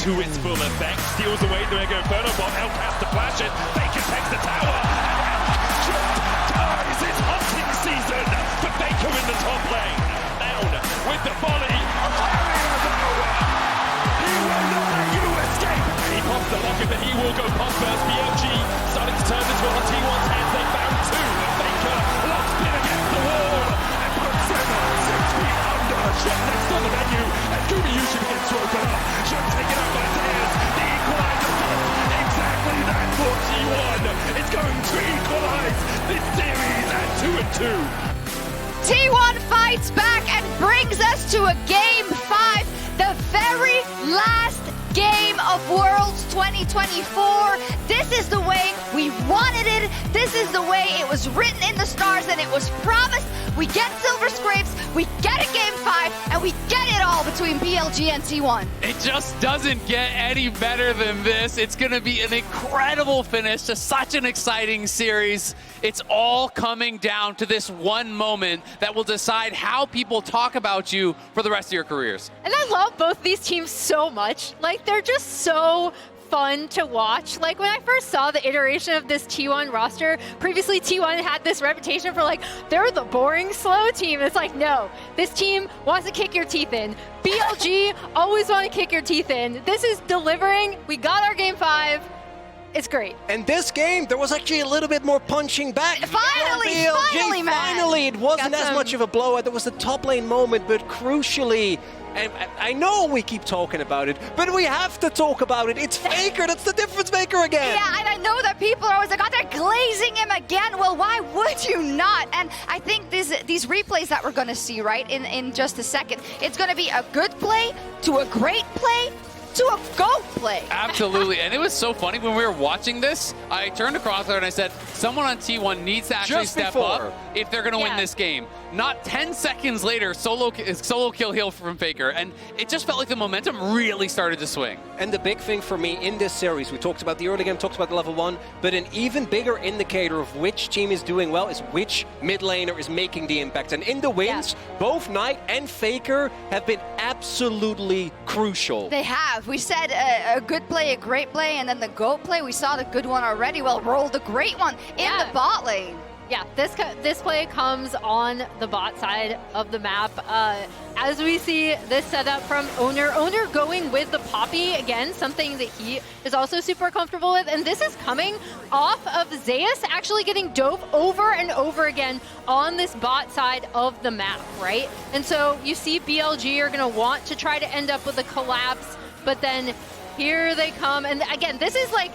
to its full effect. Steals away the Mega Inferno Bot. Elk has to flash it. Faker takes the tower. And just dies. It's hunting season for Faker in the top lane. Down with the volley. He will not let you escape. And he pops the locket, but he will go pop first. BLG starting to turn this one on T1's hands. They found two. Faker locks in against the wall and puts him 6 feet under. Shot next on the menu. And Gumayusi begins to open up. Shot taken out by Zeus. The equalizer does exactly that for T1. It's going to equalize this series at 2-2. T1 fights back and brings us to a Game 5, the very last game of Worlds 2024. This is the way we wanted it. This is the way it was written in the stars and it was promised. We get Silver Scrapes, we get a Game 5, and we get it all between BLG and T1. It just doesn't get any better than this. It's going to be an incredible finish to such an exciting series. It's all coming down to this one moment that will decide how people talk about you for the rest of your careers. And I love both these teams so much. Like, they're just so fun to watch. Like, when I first saw the iteration of this T1 roster, previously T1 had this reputation for like, they're the boring slow team. It's like, no, this team wants to kick your teeth in. BLG always want to kick your teeth in. This is delivering. We got our Game 5. It's great. And this game, there was actually a little bit more punching back. Finally, man. Finally, it wasn't as much of a blowout. There was a top lane moment, but crucially, and I know we keep talking about it, but we have to talk about it. It's FLICKR. That's the difference maker again. Yeah, and I know that people are always like, oh, they're glazing him again. Well, why would you not? And I think these replays that we're going to see, right, in just a second, it's going to be a good play to a great play to a GOAT play. Absolutely, and it was so funny when we were watching this. I turned across there and I said, someone on T1 needs to actually step up if they're going to win this game. Not 10 seconds later, solo kill heal from FLICKR, and it just felt like the momentum really started to swing. And the big thing for me in this series, we talked about the early game, talked about the level 1, but an even bigger indicator of which team is doing well is which mid laner is making the impact. And in the wins, both Knight and FLICKR have been absolutely crucial. They have. We said a good play, a great play, and then the GOAT play. We saw the good one already. Well, rolled the great one in the bot lane. Yeah, this play comes on the bot side of the map. As we see this setup from Oner. Oner going with the Poppy again, something that he is also super comfortable with. And this is coming off of Zeus actually getting dove over and over again on this bot side of the map, right? And so you see BLG are going to want to try to end up with a collapse, but then here they come. And again, this is like,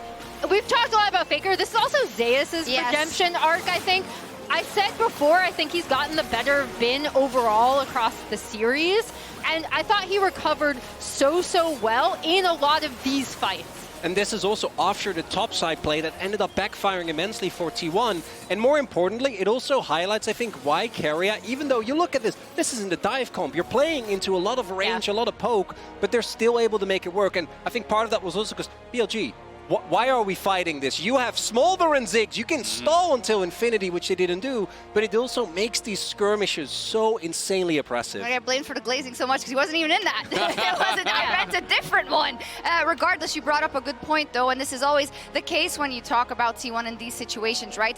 we've talked a lot about FLICKR. This is also Zeus's redemption arc, I think. I said before, I think he's gotten the better Vin overall across the series. And I thought he recovered so well in a lot of these fights. And this is also after the topside play that ended up backfiring immensely for T1. And more importantly, it also highlights, I think, why Keria, even though you look at this isn't a dive comp. You're playing into a lot of range, a lot of poke, but they're still able to make it work. And I think part of that was also because BLG, why are we fighting this? You have Smolder and Ziggs. You can stall until infinity, which they didn't do, but it also makes these skirmishes so insanely oppressive. I got blamed for the glazing so much because he wasn't even in that. It wasn't. I meant a different one. Regardless, you brought up a good point, though, and this is always the case when you talk about T1 in these situations, right?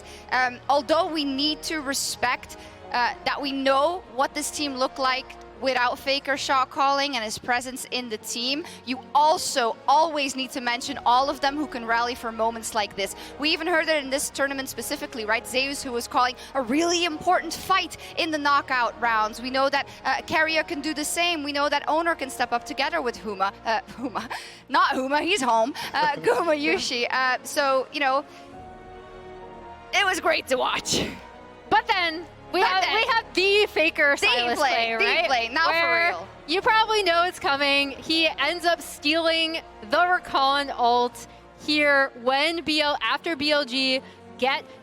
Although we need to respect that we know what this team looked like without FLICKR shot calling and his presence in the team, you also always need to mention all of them who can rally for moments like this. We even heard it in this tournament specifically, right? Zeus, who was calling a really important fight in the knockout rounds. We know that Keria can do the same. We know that Oner can step up together with not Huma, he's home, Gumayusi. So, you know, it was great to watch. But then, we have the FLICKR Silas play, right? The play, now for real. You probably know it's coming. He ends up stealing the Rakan ult here when after BLG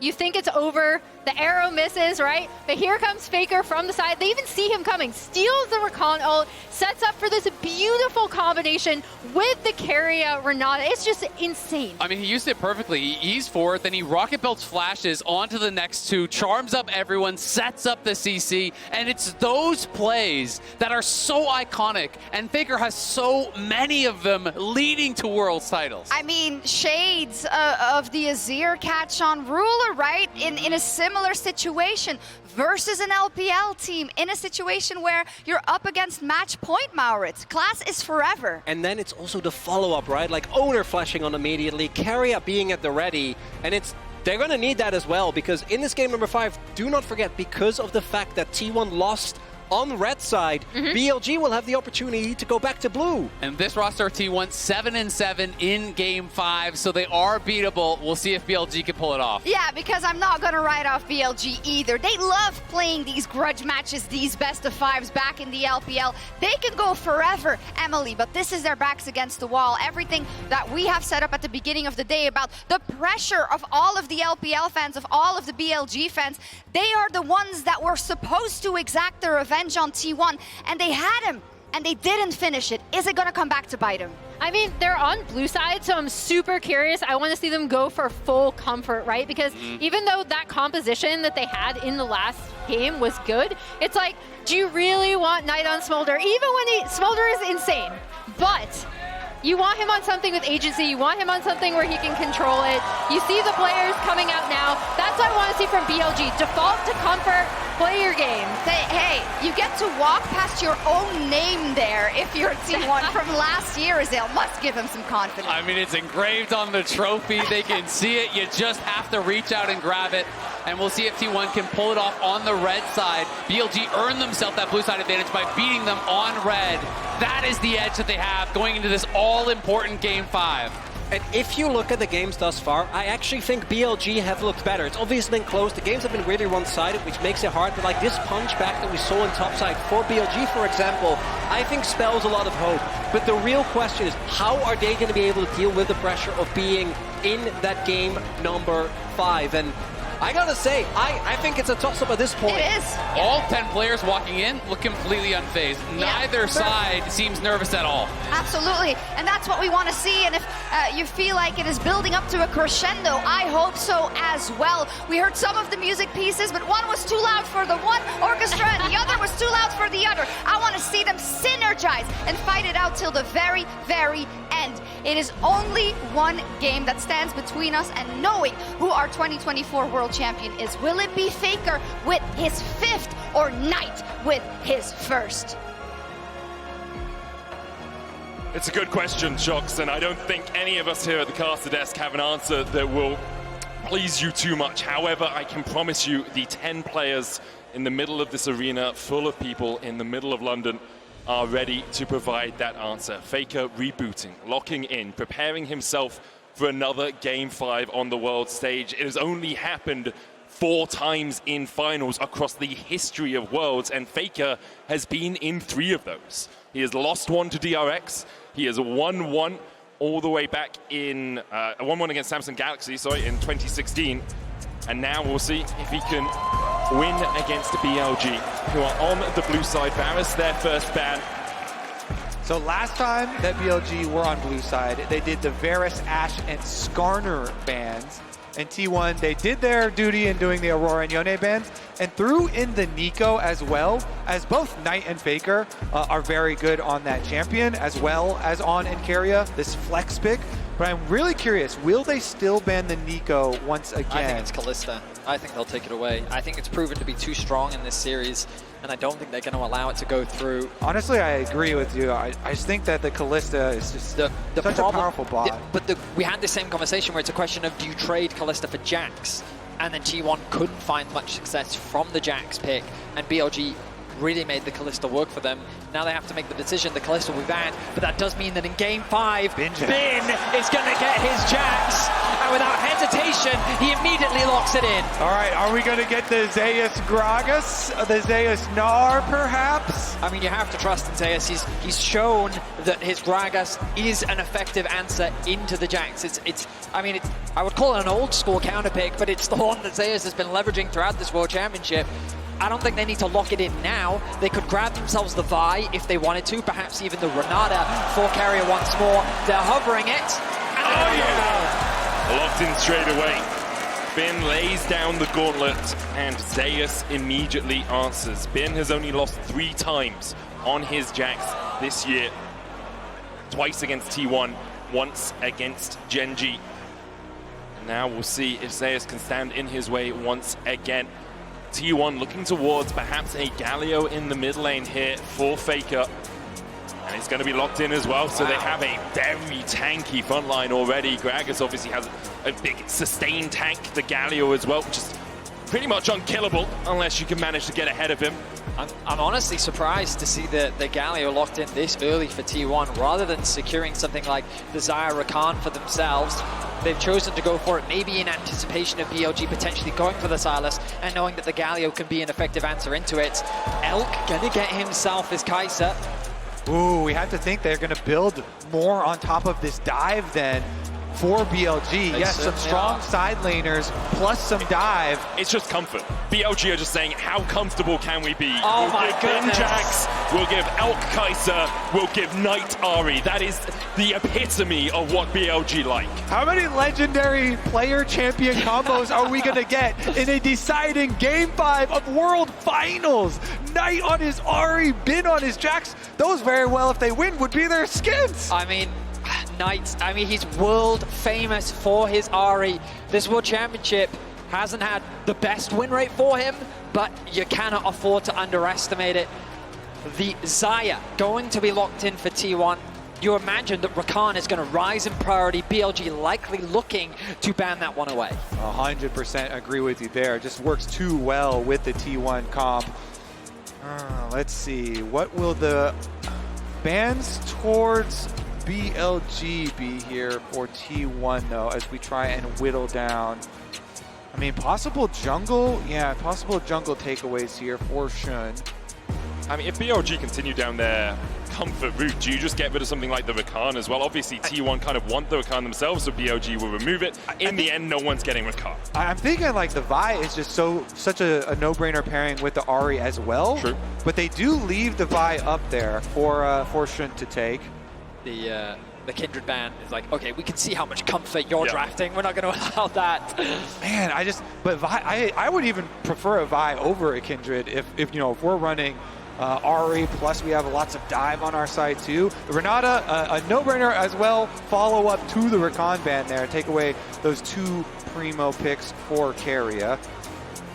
you think it's over. The arrow misses, right? But here comes FLICKR from the side. They even see him coming, steals the recon ult, sets up for this beautiful combination with the Keria Renata. It's just insane. I mean, he used it perfectly. He E's forward, then he rocket belts flashes onto the next two, charms up everyone, sets up the CC, and it's those plays that are so iconic, and FLICKR has so many of them leading to Worlds titles. I mean, shades of the Azir catch on Ruler, right? In a similar situation versus an LPL team in a situation where you're up against match point, Maurits. Class is forever. And then it's also the follow-up, right? Like Oner flashing on immediately, Keria being at the ready, and they're going to need that as well, because in this game number 5, do not forget, because of the fact that T1 lost on red side, BLG will have the opportunity to go back to blue. And this roster T1 7-7 in game 5, so they are beatable. We'll see if BLG can pull it off. Yeah, because I'm not going to write off BLG either. They love playing these grudge matches, these best of 5s back in the LPL. They can go forever, Emily, but this is their backs against the wall. Everything that we have set up at the beginning of the day about the pressure of all of the LPL fans, of all of the BLG fans, they are the ones that were supposed to exact their revenge on T1, and they had him, and they didn't finish it. Is it going to come back to bite him? I mean, they're on blue side, so I'm super curious. I want to see them go for full comfort, right? Because even though that composition that they had in the last game was good, it's like, do you really want Knight on Smolder? Even when Smolder is insane, but you want him on something with agency. You want him on something where he can control it. You see the players coming out now. That's what I want to see from BLG. Default to comfort, play your game. Hey, you get to walk past your own name there if you're T1 from last year, Azale. Must give him some confidence. I mean, it's engraved on the trophy. They can see it. You just have to reach out and grab it. And we'll see if T1 can pull it off on the red side. BLG earned themselves that blue side advantage by beating them on red. That is the edge that they have going into this all-important game 5. And if you look at the games thus far, I actually think BLG have looked better. It's obviously been close. The games have been really one-sided, which makes it hard. But like this punch back that we saw in topside for BLG, for example, I think spells a lot of hope. But the real question is, how are they going to be able to deal with the pressure of being in that game number 5? And I gotta say, I think it's a toss-up at this point. It is. All 10 players walking in look completely unfazed. Neither side seems nervous at all. Absolutely, and that's what we want to see. And if you feel like it is building up to a crescendo, I hope so as well. We heard some of the music pieces, but one was too loud for the one orchestra and the other was too loud for the other. I want to see them synergize and fight it out till the very, very end. It is only one game that stands between us and knowing who our 2024 world champion is. Will it be FLICKR with his 5th or Knight with his 1st? It's a good question, Shox, and I don't think any of us here at the caster desk have an answer that will please you too much. However, I can promise you the 10 players in the middle of this arena full of people in the middle of London are ready to provide that answer. FLICKR rebooting, locking in, preparing himself for another Game 5 on the world stage. It has only happened 4 times in finals across the history of Worlds, and FLICKR has been in 3 of those. He has lost 1 to DRX, he has won 1 all the way back in, 1-1 against Samsung Galaxy, in 2016. And now we'll see if he can win against BLG, who are on the blue side. Varus, their first ban. So last time that BLG were on blue side, they did the Varus, Ashe, and Skarner bans. And T1, they did their duty in doing the Aurora and Yone bans, and threw in the Nico as well, as both Knight and FLICKR are very good on that champion, as well as on Keria, this flex pick. But I'm really curious, will they still ban the Nico once again? I think it's Kalista. I think they'll take it away. I think it's proven to be too strong in this series, and I don't think they're going to allow it to go through. Honestly, I agree with you. I just think that the Kalista is just such a powerful bot. But we had the same conversation where it's a question of, do you trade Kalista for Jax? And then T1 couldn't find much success from the Jax pick, and BLG really made the Kalista work for them. Now they have to make the decision. The Kalista will be banned, but that does mean that in Game 5, Bin is going to get his Jax, and without hesitation, he immediately locks it in. All right, are we going to get the Zeus Gragas, the Zeus Gnar, perhaps? I mean, you have to trust in Zeus. He's shown that his Gragas is an effective answer into the Jax. I would call it an old school counter pick, but it's the one that Zeus has been leveraging throughout this World Championship. I don't think they need to lock it in now. They could grab themselves the Vi if they wanted to, perhaps even the Renata for Keria once more. They're hovering it. Oh yeah! Locked in straight away. Bin lays down the gauntlet and Zeus immediately answers. Bin has only lost 3 times on his Jax this year. Twice against T1, once against Genji. Now we'll see if Zeus can stand in his way once again. T1 looking towards perhaps a Galio in the mid lane here for FLICKR. And it's going to be locked in as well, so they have a very tanky front line already. Gragas obviously has a big sustained tank, the Galio as well, which is pretty much unkillable unless you can manage to get ahead of him. I'm honestly surprised to see the Galio locked in this early for T1, rather than securing something like the Xayah Rakan for themselves. They've chosen to go for it, maybe in anticipation of BLG potentially going for the Silas, and knowing that the Galio can be an effective answer into it. Elk gonna get himself his Kai'Sa. Ooh, we have to think they're going to build more on top of this dive then for BLG. Yes, some strong side laners plus some dive. It's just comfort. BLG are just saying, how comfortable can we be? Oh my goodness. Jax, we'll give Elk Kai'Sa, we'll give Knight Ahri. That is the epitome of what BLG like. How many legendary player champion combos are we going to get in a deciding Game 5 of World Finals? Knight on his Ahri, Bin on his Jax. Those very well, if they win, would be their skins. I mean, Knight, he's world famous for his Ahri. This World Championship hasn't had the best win rate for him, but you cannot afford to underestimate it. The Xayah going to be locked in for T1. You imagine that Rakan is going to rise in priority, BLG likely looking to ban that one away. 100% agree with you there. It just works too well with the T1 comp. Let's see, what will the bans towards BLG be here for T1 though, as we try and whittle down? I mean, possible jungle, yeah, possible jungle takeaways here for Shun. I mean, if BLG continue down their comfort route, do you just get rid of something like the Rakan as well? Obviously, T1 kind of want the Rakan themselves, so BLG will remove it. In the end, no one's getting Rakan. I'm thinking like the Vi is just such a no-brainer pairing with the Ahri as well. True. But they do leave the Vi up there for Shun to take. The Kindred ban is like, okay, we can see how much comfort you're drafting. We're not going to allow that. Man, but Vi, I would even prefer a Vi over a Kindred if we're running Ahri, plus we have lots of dive on our side too. The Renata, a no-brainer as well. Follow up to the Rakan ban there. Take away those 2 primo picks for Keria.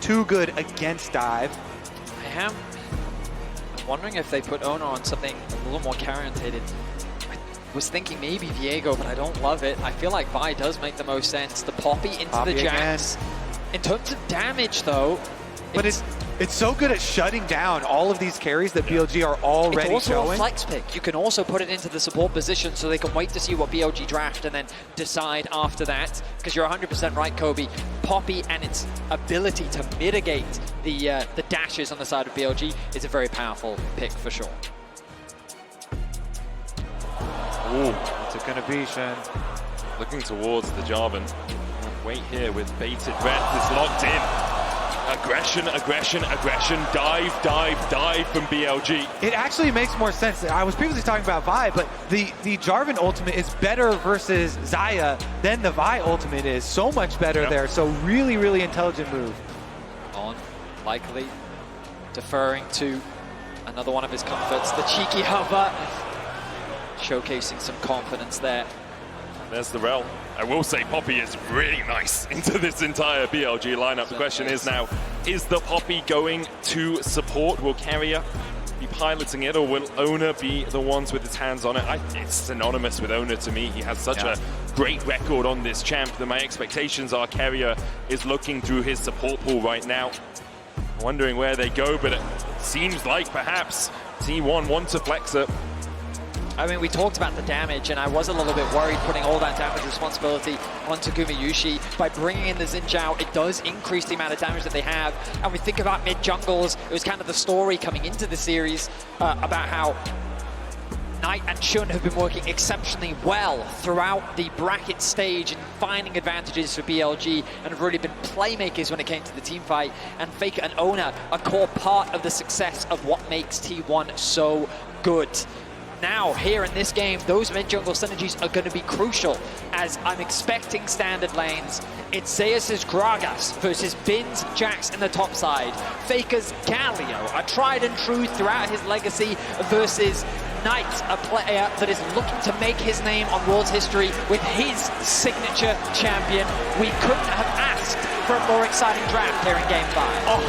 Too good against dive. I'm wondering if they put Oner on something a little more carry-orientated. Was thinking maybe Viego, but I don't love it. I feel like Vi does make the most sense. The Poppy into the Jax. In terms of damage, though, but it's so good at shutting down all of these carries that BLG are already showing. It's also a flex pick. You can also put it into the support position so they can wait to see what BLG draft and then decide after that. Because you're 100% right, Kobe. Poppy and its ability to mitigate the dashes on the side of BLG is a very powerful pick for sure. Ooh. What's it going to be, Shen? Looking towards the Jarvan. Wait here with bated breath. It's locked in. Aggression, aggression, aggression. Dive, dive, dive from BLG. It actually makes more sense. I was previously talking about Vi, but the Jarvan ultimate is better versus Xayah than the Vi ultimate is. So much better there. So really, really intelligent move. On, likely deferring to another one of his comforts, the cheeky hover. Showcasing some confidence there. There's the Rell. I will say Poppy is really nice into this entire BLG lineup. The question is now, is the Poppy going to support? Will Keria be piloting it, or will Oner be the ones with his hands on it? It's synonymous with Oner to me. He has such a great record on this champ that my expectations are Keria is looking through his support pool right now. Wondering where they go, but it seems like perhaps T1 want to flex it. I mean, we talked about the damage, and I was a little bit worried putting all that damage responsibility onto Gumayusi. By bringing in the Xin Zhao, it does increase the amount of damage that they have. And we think about mid-jungles, it was kind of the story coming into the series about how Knight and Shun have been working exceptionally well throughout the bracket stage and finding advantages for BLG and have really been playmakers when it came to the team fight. And FLICKR and Oner, a core part of the success of what makes T1 so good. Now, here in this game, those mid-jungle synergies are going to be crucial, as I'm expecting standard lanes. It's Zeus' Gragas versus Bin's Jax in the top side. FLICKR's Galio, a tried and true throughout his legacy, versus Knight, a player that is looking to make his name on World's history with his signature champion. We couldn't have asked for a more exciting draft here in Game 5. 100%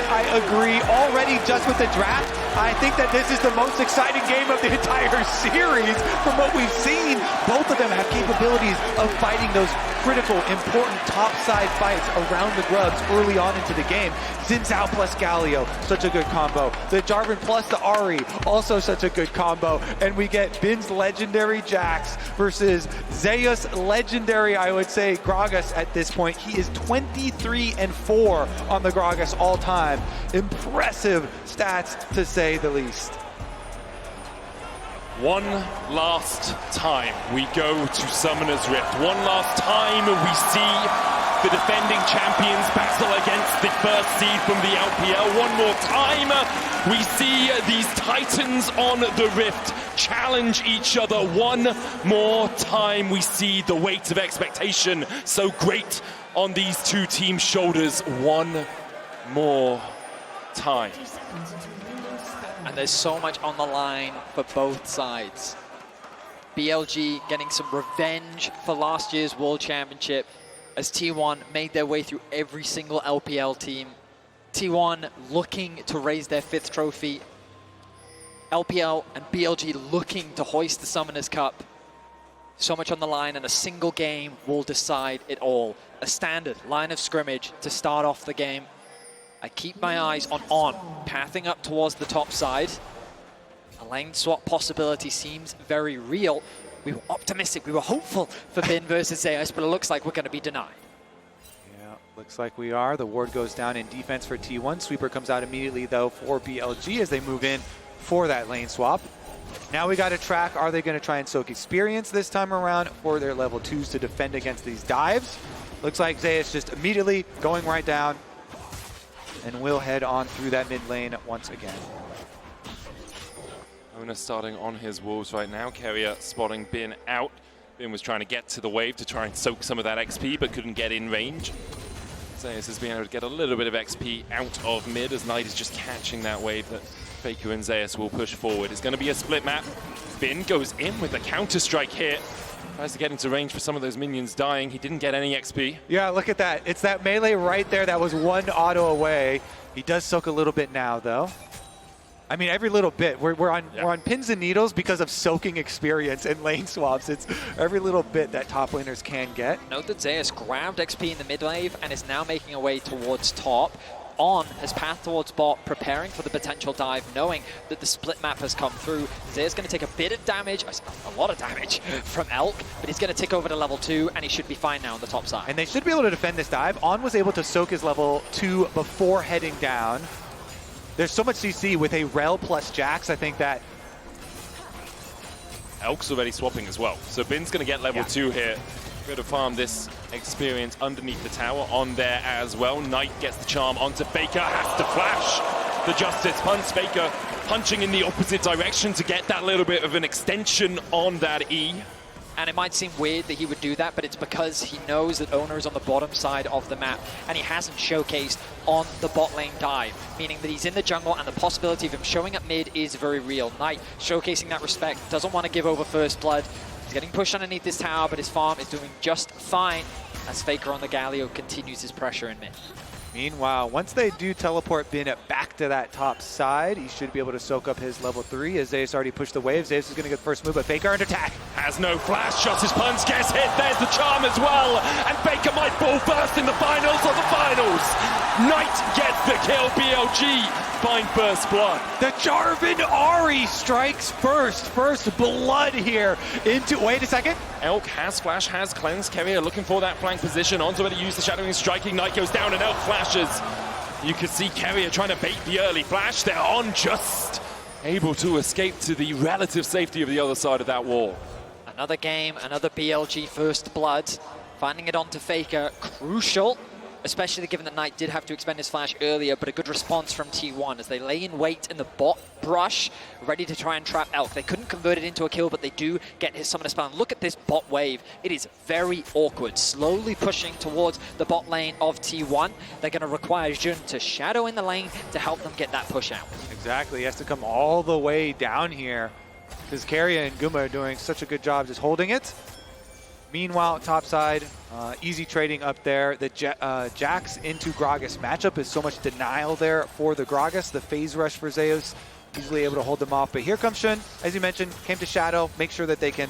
I agree. Already just with the draft, I think that this is the most exciting game of the entire series from what we've seen. Both of them have capabilities of fighting those critical, important top-side fights around the grubs early on into the game. Xin Zhao plus Galio, such a good combo. The Jarvan plus the Ahri, also such a good combo. And we get Bin's legendary Jax versus Zeus legendary, I would say, Gragas at this point. He is 23-4 on the Gragas all-time. Impressive stats, to say the least. One last time we go to Summoner's Rift. One last time we see the defending champions battle against the first seed from the LPL. One more time we see these titans on the Rift challenge each other. One more time we see the weight of expectation so great on these two teams' shoulders. One more time. And there's so much on the line for both sides. BLG getting some revenge for last year's World Championship as T1 made their way through every single LPL team. T1 looking to raise their 5th trophy. LPL and BLG looking to hoist the Summoners Cup. So much on the line, and a single game will decide it all. A standard line of scrimmage to start off the game. I keep my eyes on pathing up towards the top side. A lane swap possibility seems very real. We were optimistic, we were hopeful for Bin versus Zeus, but it looks like we're going to be denied. Yeah, looks like we are. The ward goes down in defense for T1. Sweeper comes out immediately, though, for BLG as they move in for that lane swap. Now we got to track, are they going to try and soak experience this time around for their level 2s to defend against these dives? Looks like Zeus just immediately going right down, and we'll head on through that mid lane once again. Oner starting on his wolves right now. Keria spotting Bin out. Bin was trying to get to the wave to try and soak some of that XP, but couldn't get in range. Zeus has been able to get a little bit of XP out of mid as Knight is just catching that wave that FLICKR and Zeus will push forward. It's going to be a split map. Bin goes in with the counter-strike here. Tries to get into range for some of those minions dying. He didn't get any XP. Yeah, look at that. It's that melee right there that was one auto away. He does soak a little bit now, though. I mean, every little bit. We're on pins and needles because of soaking experience and lane swaps. It's every little bit that top laners can get. Note that Zeus grabbed XP in the mid wave and is now making a way towards top. On his path towards bot, preparing for the potential dive, knowing that the split map has come through. Zeus going to take a bit of damage, a lot of damage from Elk, but he's going to tick over to level 2, and he should be fine now on the top side. And they should be able to defend this dive. On was able to soak his level 2 before heading down. There's so much CC with a Rell plus Jax. I think that Elk's already swapping as well. So Bin's going to get level 2 here. Going to farm this experience underneath the tower on there as well. Knight gets the charm onto FLICKR, has to flash the Justice Punch. FLICKR punching in the opposite direction to get that little bit of an extension on that E. And it might seem weird that he would do that, but it's because he knows that Oner is on the bottom side of the map, and he hasn't showcased on the bot lane dive, meaning that he's in the jungle, and the possibility of him showing up mid is very real. Knight showcasing that respect, doesn't want to give over first blood. He's getting pushed underneath this tower, but his farm is doing just fine as FLICKR on the Galio continues his pressure in mid. Meanwhile, once they do teleport Bin back to that top side, he should be able to soak up his level 3 as Zeus already pushed the wave. Zeus is going to get the first move, but FLICKR under attack. Has no flash, shots his punch, gets hit, there's the charm as well, and FLICKR might fall first in the finals of the finals. Knight gets the kill, BLG find first blood. The Jarvan Ahri strikes first blood here into, wait a second. Elk has flash, has cleanse. Keria looking for that flank position, onto where to use the shadowing striking. Knight goes down and Elk flashes. You can see Keria trying to bait the early flash. They're on just able to escape to the relative safety of the other side of that wall. Another game, another BLG first blood. Finding it onto FLICKR, crucial, especially given that Knight did have to expend his flash earlier, but a good response from T1 as they lay in wait in the bot brush, ready to try and trap Elk. They couldn't convert it into a kill, but they do get his summoner spawn. Look at this bot wave. It is very awkward, slowly pushing towards the bot lane of T1. They're going to require Jun to shadow in the lane to help them get that push out. Exactly, he has to come all the way down here because Keria and Guma are doing such a good job just holding it. Meanwhile, topside, easy trading up there. The Jax into Gragas matchup is so much denial there for the Gragas. The phase rush for Zeus, easily able to hold them off. But here comes Xin, as you mentioned, came to shadow, make sure that they can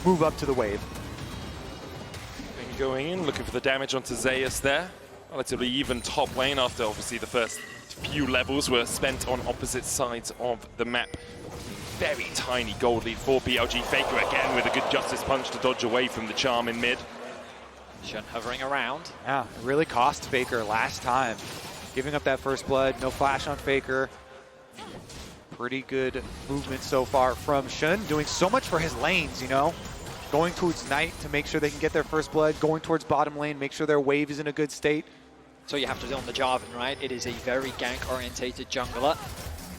move up to the wave. Going in, looking for the damage onto Zeus there. Relatively even top lane after obviously the first few levels were spent on opposite sides of the map. Very tiny gold lead for BLG. FLICKR again with a good justice punch to dodge away from the charm in mid. Xin hovering around. Yeah, it really cost FLICKR last time. Giving up that first blood, no flash on FLICKR. Pretty good movement so far from Xin, doing so much for his lanes, you know? Going towards Knight to make sure they can get their first blood, going towards bottom lane, make sure their wave is in a good state. So you have to do on the Jarvan, right? It is a very gank-orientated jungler.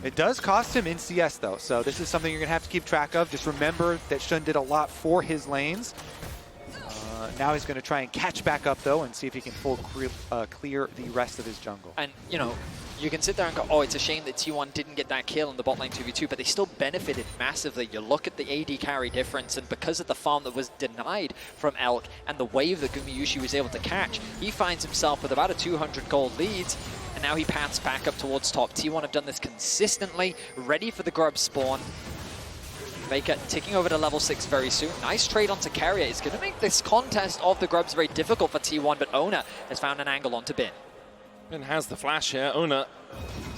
It does cost him in CS though, so this is something you're gonna have to keep track of. Just remember that Xin did a lot for his lanes. Now he's gonna try and catch back up though and see if he can full clear the rest of his jungle. And, you know, you can sit there and go, oh, it's a shame that T1 didn't get that kill in the bot lane 2v2, but they still benefited massively. You look at the AD carry difference, and because of the farm that was denied from Elk and the wave that Gumayusi was able to catch, he finds himself with about a 200 gold lead, and now he paths back up towards top. T1 have done this consistently, ready for the grub spawn. FLICKR ticking over to level 6 very soon. Nice trade onto Keria. It's going to make this contest of the grubs very difficult for T1, but Oner has found an angle onto Bin. And has the flash here. Oner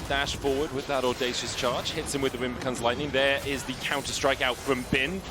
dash forward with that audacious charge. Hits him with the wind becomes lightning. There is the counter strike out from Bin.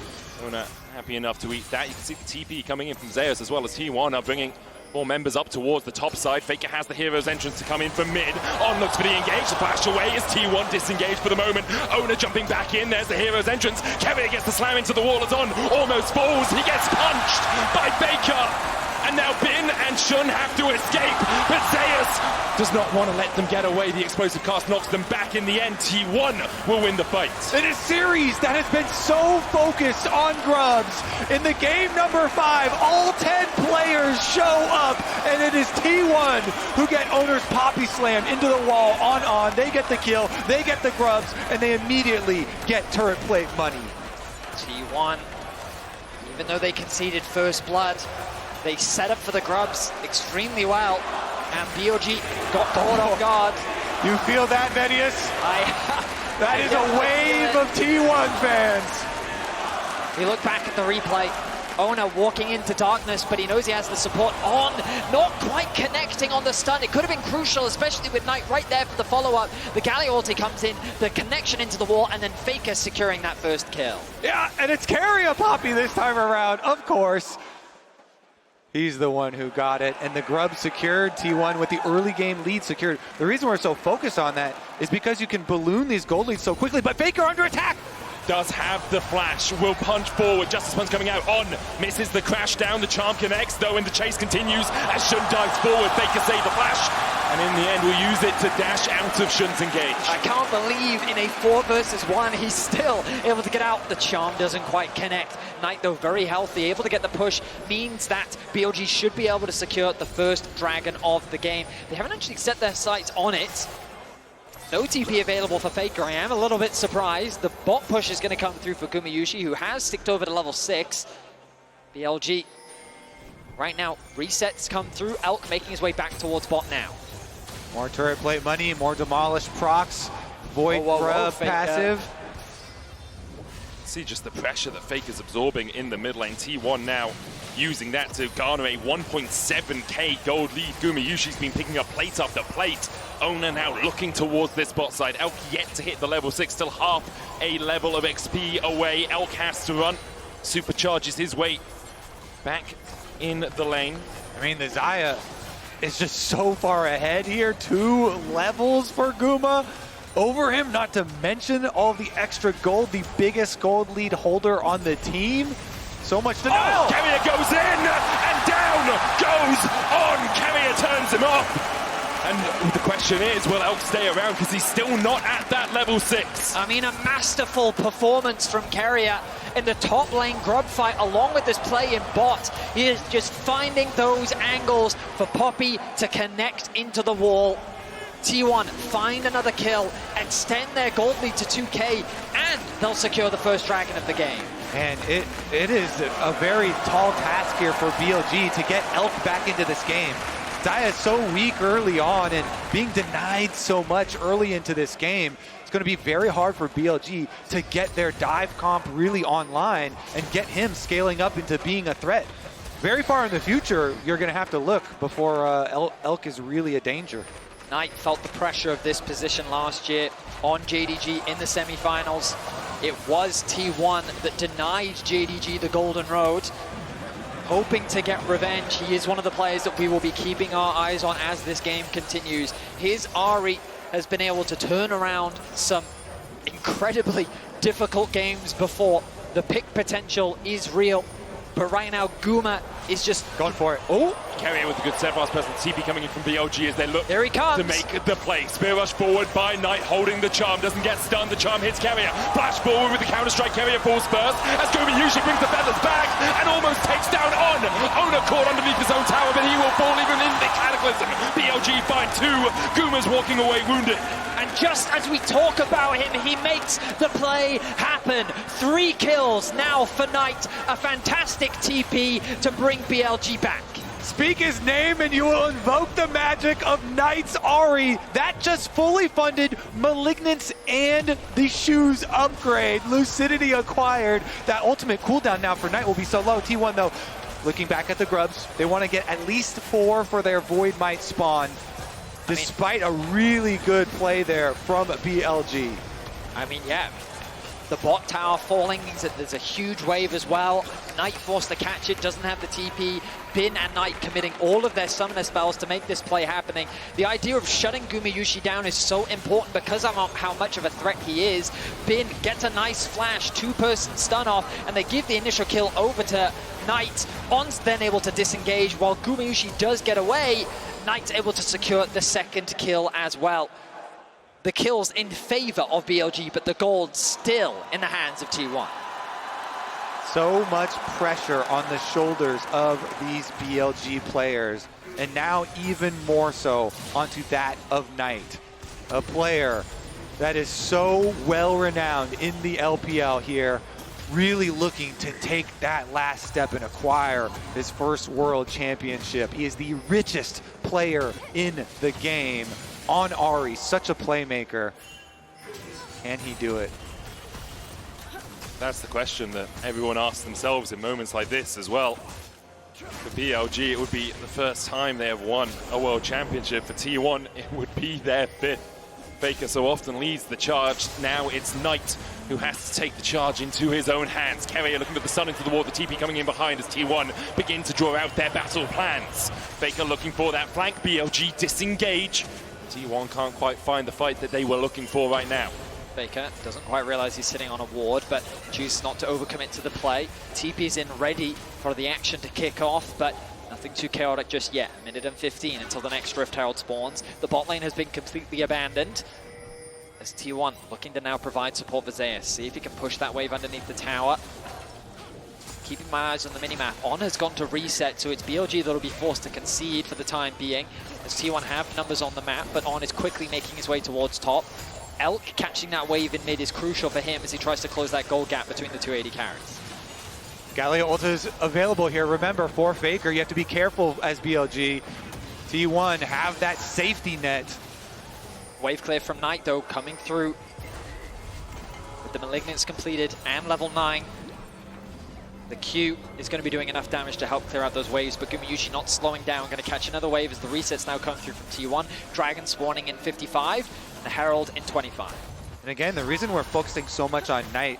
Oner happy enough to eat that. You can see the TP coming in from Zeus as well as T1 are bringing more members up towards the top side. FLICKR has the hero's entrance to come in from mid. On looks for the engage. The flash away is T1 disengaged for the moment. Oner jumping back in. There's the hero's entrance. Keria gets the slam into the wall. It's on. Almost falls. He gets punched by FLICKR. And now Bin and Xin have to escape, but Zeus does not want to let them get away. The explosive cast knocks them back in the end. T1 will win the fight. In a series that has been so focused on grubs, in the game number 5, all 10 players show up, and it is T1 who get Oner's Poppy Slam into the wall on. They get the kill, they get the grubs, and they immediately get turret plate money. T1, even though they conceded first blood, they set up for the grubs extremely well, and BLG got caught off guard. You feel that, Medius? That is a wave of T1 fans. We look back at the replay. Oner walking into darkness, but he knows he has the support on. Not quite connecting on the stun. It could have been crucial, especially with Knight right there for the follow-up. The Galio ulti comes in, the connection into the wall, and then FLICKR securing that first kill. Yeah, and it's Keria Poppy this time around, of course. He's the one who got it, and the grub secured. T1 with the early game lead secured. The reason we're so focused on that is because you can balloon these gold leads so quickly, but FLICKR under attack! Does have the flash, will punch forward. Justice Punch coming out on, misses the crash down. The charm connects though, and the chase continues as Xin dives forward. FLICKR save the flash, and in the end will use it to dash out of Xun's engage. I can't believe in a 4 versus 1 he's still able to get out. The charm doesn't quite connect. Knight though very healthy, able to get the push, means that BLG should be able to secure the first dragon of the game. They haven't actually set their sights on it. No TP available for FLICKR. I am a little bit surprised. The bot push is going to come through for Gumayusi, who has sticked over to level 6. BLG, right now, resets come through. Elk making his way back towards bot now. More turret plate money, more demolished procs, void grub passive. See just the pressure that FLICKR's absorbing in the mid lane. T1 now using that to garner a 1.7k gold lead. Gumayushi's been picking up plate after plate. Oner now looking towards this bot side. Elk yet to hit the level 6, still half a level of XP away. Elk has to run, supercharges his way back in the lane. I mean, the Xayah is just so far ahead here. 2 levels for Guma. over him, not to mention all the extra gold, the biggest gold lead holder on the team. So much denial. Oh, Keria goes in, and down goes On. Keria turns him off. And the question is, will Elk stay around? Because he's still not at that level 6. I mean, a masterful performance from Keria in the top lane grub fight, along with this play in bot. He is just finding those angles for Poppy to connect into the wall. T1 find another kill, extend their gold lead to 2K, and they'll secure the first dragon of the game. And it is a very tall task here for BLG to get Elk back into this game. Xayah is so weak early on and being denied so much early into this game. It's going to be very hard for BLG to get their dive comp really online and get him scaling up into being a threat. Very far in the future, you're going to have to look before Elk is really a danger. Knight felt the pressure of this position last year on JDG in the semifinals. It was T1 that denied JDG the Golden Road. Hoping to get revenge. He is one of the players that we will be keeping our eyes on as this game continues. His Ahri has been able to turn around some incredibly difficult games before. The pick potential is real, but right now Guma is just going for it. Oh, Keria with a good set pass person. TP coming in from BLG as they look there he comes to make the play. Spear rush forward by Knight, holding the charm, doesn't get stunned. The charm hits Keria. Flash forward with the counter strike. Keria falls first as Gumayusi brings the feathers back and almost takes down On. Oner caught underneath his own tower, but he will fall even in the cataclysm. BLG find 2. Guma's walking away wounded. And just as we talk about him, he makes the play happen. 3 kills now for Knight. A fantastic TP to bring BLG back. Speak his name and you will invoke the magic of Knight's Ahri. That just fully funded Malignance and the shoes upgrade. Lucidity acquired. That ultimate cooldown now for Knight will be so low. T1 though, looking back at the grubs, they want to get at least 4 for their Void Might spawn. Despite a really good play there from BLG. I mean, yeah. The bot tower falling means that there's a huge wave as well. Knight forced to catch it, doesn't have the TP. Bin and Knight committing all of their summoner spells to make this play happening. The idea of shutting Gumayusi down is so important because of how much of a threat he is. Bin gets a nice flash, 2-person stun off, and they give the initial kill over to Knight. On's then able to disengage while Gumayusi does get away. Knight's able to secure the second kill as well. The kills in favor of BLG, but the gold still in the hands of T1. So much pressure on the shoulders of these BLG players, and now even more so onto that of Knight, a player that is so well-renowned in the LPL here, really looking to take that last step and acquire his first world championship. He is the richest player in the game. On Ahri, such a playmaker. Can he do it? That's the question that everyone asks themselves in moments like this as well. For BLG, it would be the first time they have won a world championship. For T1, it would be their 5th. FLICKR so often leads the charge. Now it's Knight who has to take the charge into his own hands. Keria looking at the sun into the wall, the TP coming in behind as T1 begin to draw out their battle plans. FLICKR looking for that flank, BLG disengage. T1 can't quite find the fight that they were looking for right now. FLICKR doesn't quite realize he's sitting on a ward, but chooses not to overcommit to the play. TP's in ready for the action to kick off, but nothing too chaotic just yet. Minute and 15 until the next Rift Herald spawns. The bot lane has been completely abandoned. As T1 looking to now provide support for Zeus. See if he can push that wave underneath the tower. Keeping my eyes on the minimap. On has gone to reset, so it's BLG that'll be forced to concede for the time being. As T1 have numbers on the map, but On is quickly making his way towards top. Elk catching that wave in mid is crucial for him as he tries to close that gold gap between the 280 carries. Galio ult is available here. Remember, for FLICKR, you have to be careful as BLG. T1 have that safety net. Wave clear from Knight, though, coming through with the Malignance completed and level 9. The Q is going to be doing enough damage to help clear out those waves, but Gumayusi not slowing down, going to catch another wave as the resets now come through from T1. Dragon spawning in 55, and the Herald in 25. And again, the reason we're focusing so much on Knight,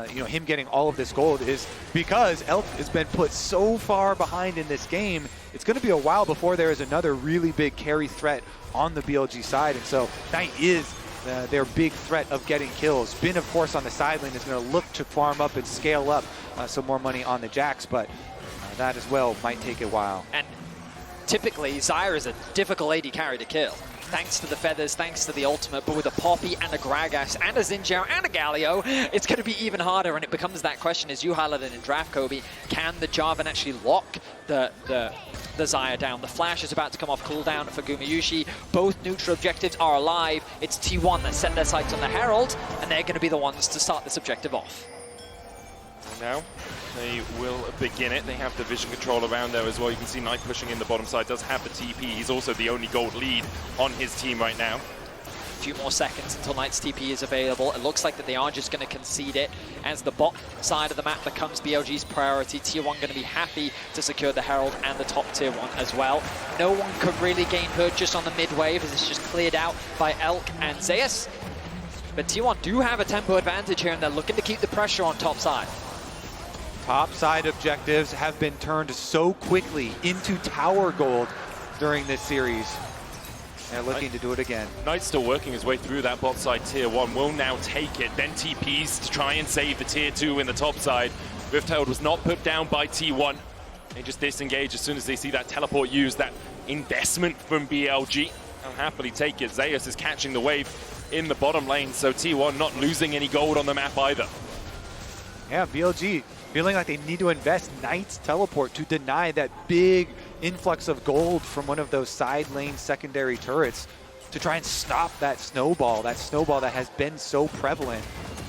him getting all of this gold, is because Elk has been put so far behind in this game. It's going to be a while before there is another really big carry threat on the BLG side, and so Knight is their big threat of getting kills. Bin, of course, on the side lane is going to look to farm up and scale up some more money on the Jax, but that as well might take a while. And typically, Xayah is a difficult AD carry to kill. Thanks to the feathers, thanks to the ultimate, but with a Poppy and a Gragas and a Xin Zhao and a Galio, it's going to be even harder, and it becomes that question, as you highlighted in Draft, Kobe, can the Jarvan actually lock the Xayah down? The flash is about to come off cooldown for Gumayusi. Both neutral objectives are alive. It's T1 that set their sights on the Herald, and they're going to be the ones to start this objective off. Now they will begin it. They have the vision control around there as well. You can see Knight pushing in the bottom side, does have the TP. He's also the only gold lead on his team right now. A few more seconds until Knight's TP is available. It looks like that they are just going to concede it as the bot side of the map becomes BLG's priority. Tier 1 going to be happy to secure the Herald and the top Tier 1 as well. No one could really gain purchase on the mid wave as it's just cleared out by Elk and Zeus. But Tier 1 do have a tempo advantage here, and they're looking to keep the pressure on top side. Top side objectives have been turned so quickly into tower gold during this series. They're looking to do it again. Knight's still working his way through that bot side. Tier 1 will now take it, then TPs to try and save the Tier 2 in the top side. Rift Herald was not put down by T1. They just disengage as soon as they see that teleport used, that investment from BLG. They'll happily take it. Zeus is catching the wave in the bottom lane, so T1 not losing any gold on the map either. Yeah, BLG feeling like they need to invest Knight's teleport to deny that big influx of gold from one of those side lane secondary turrets to try and stop that snowball that has been so prevalent.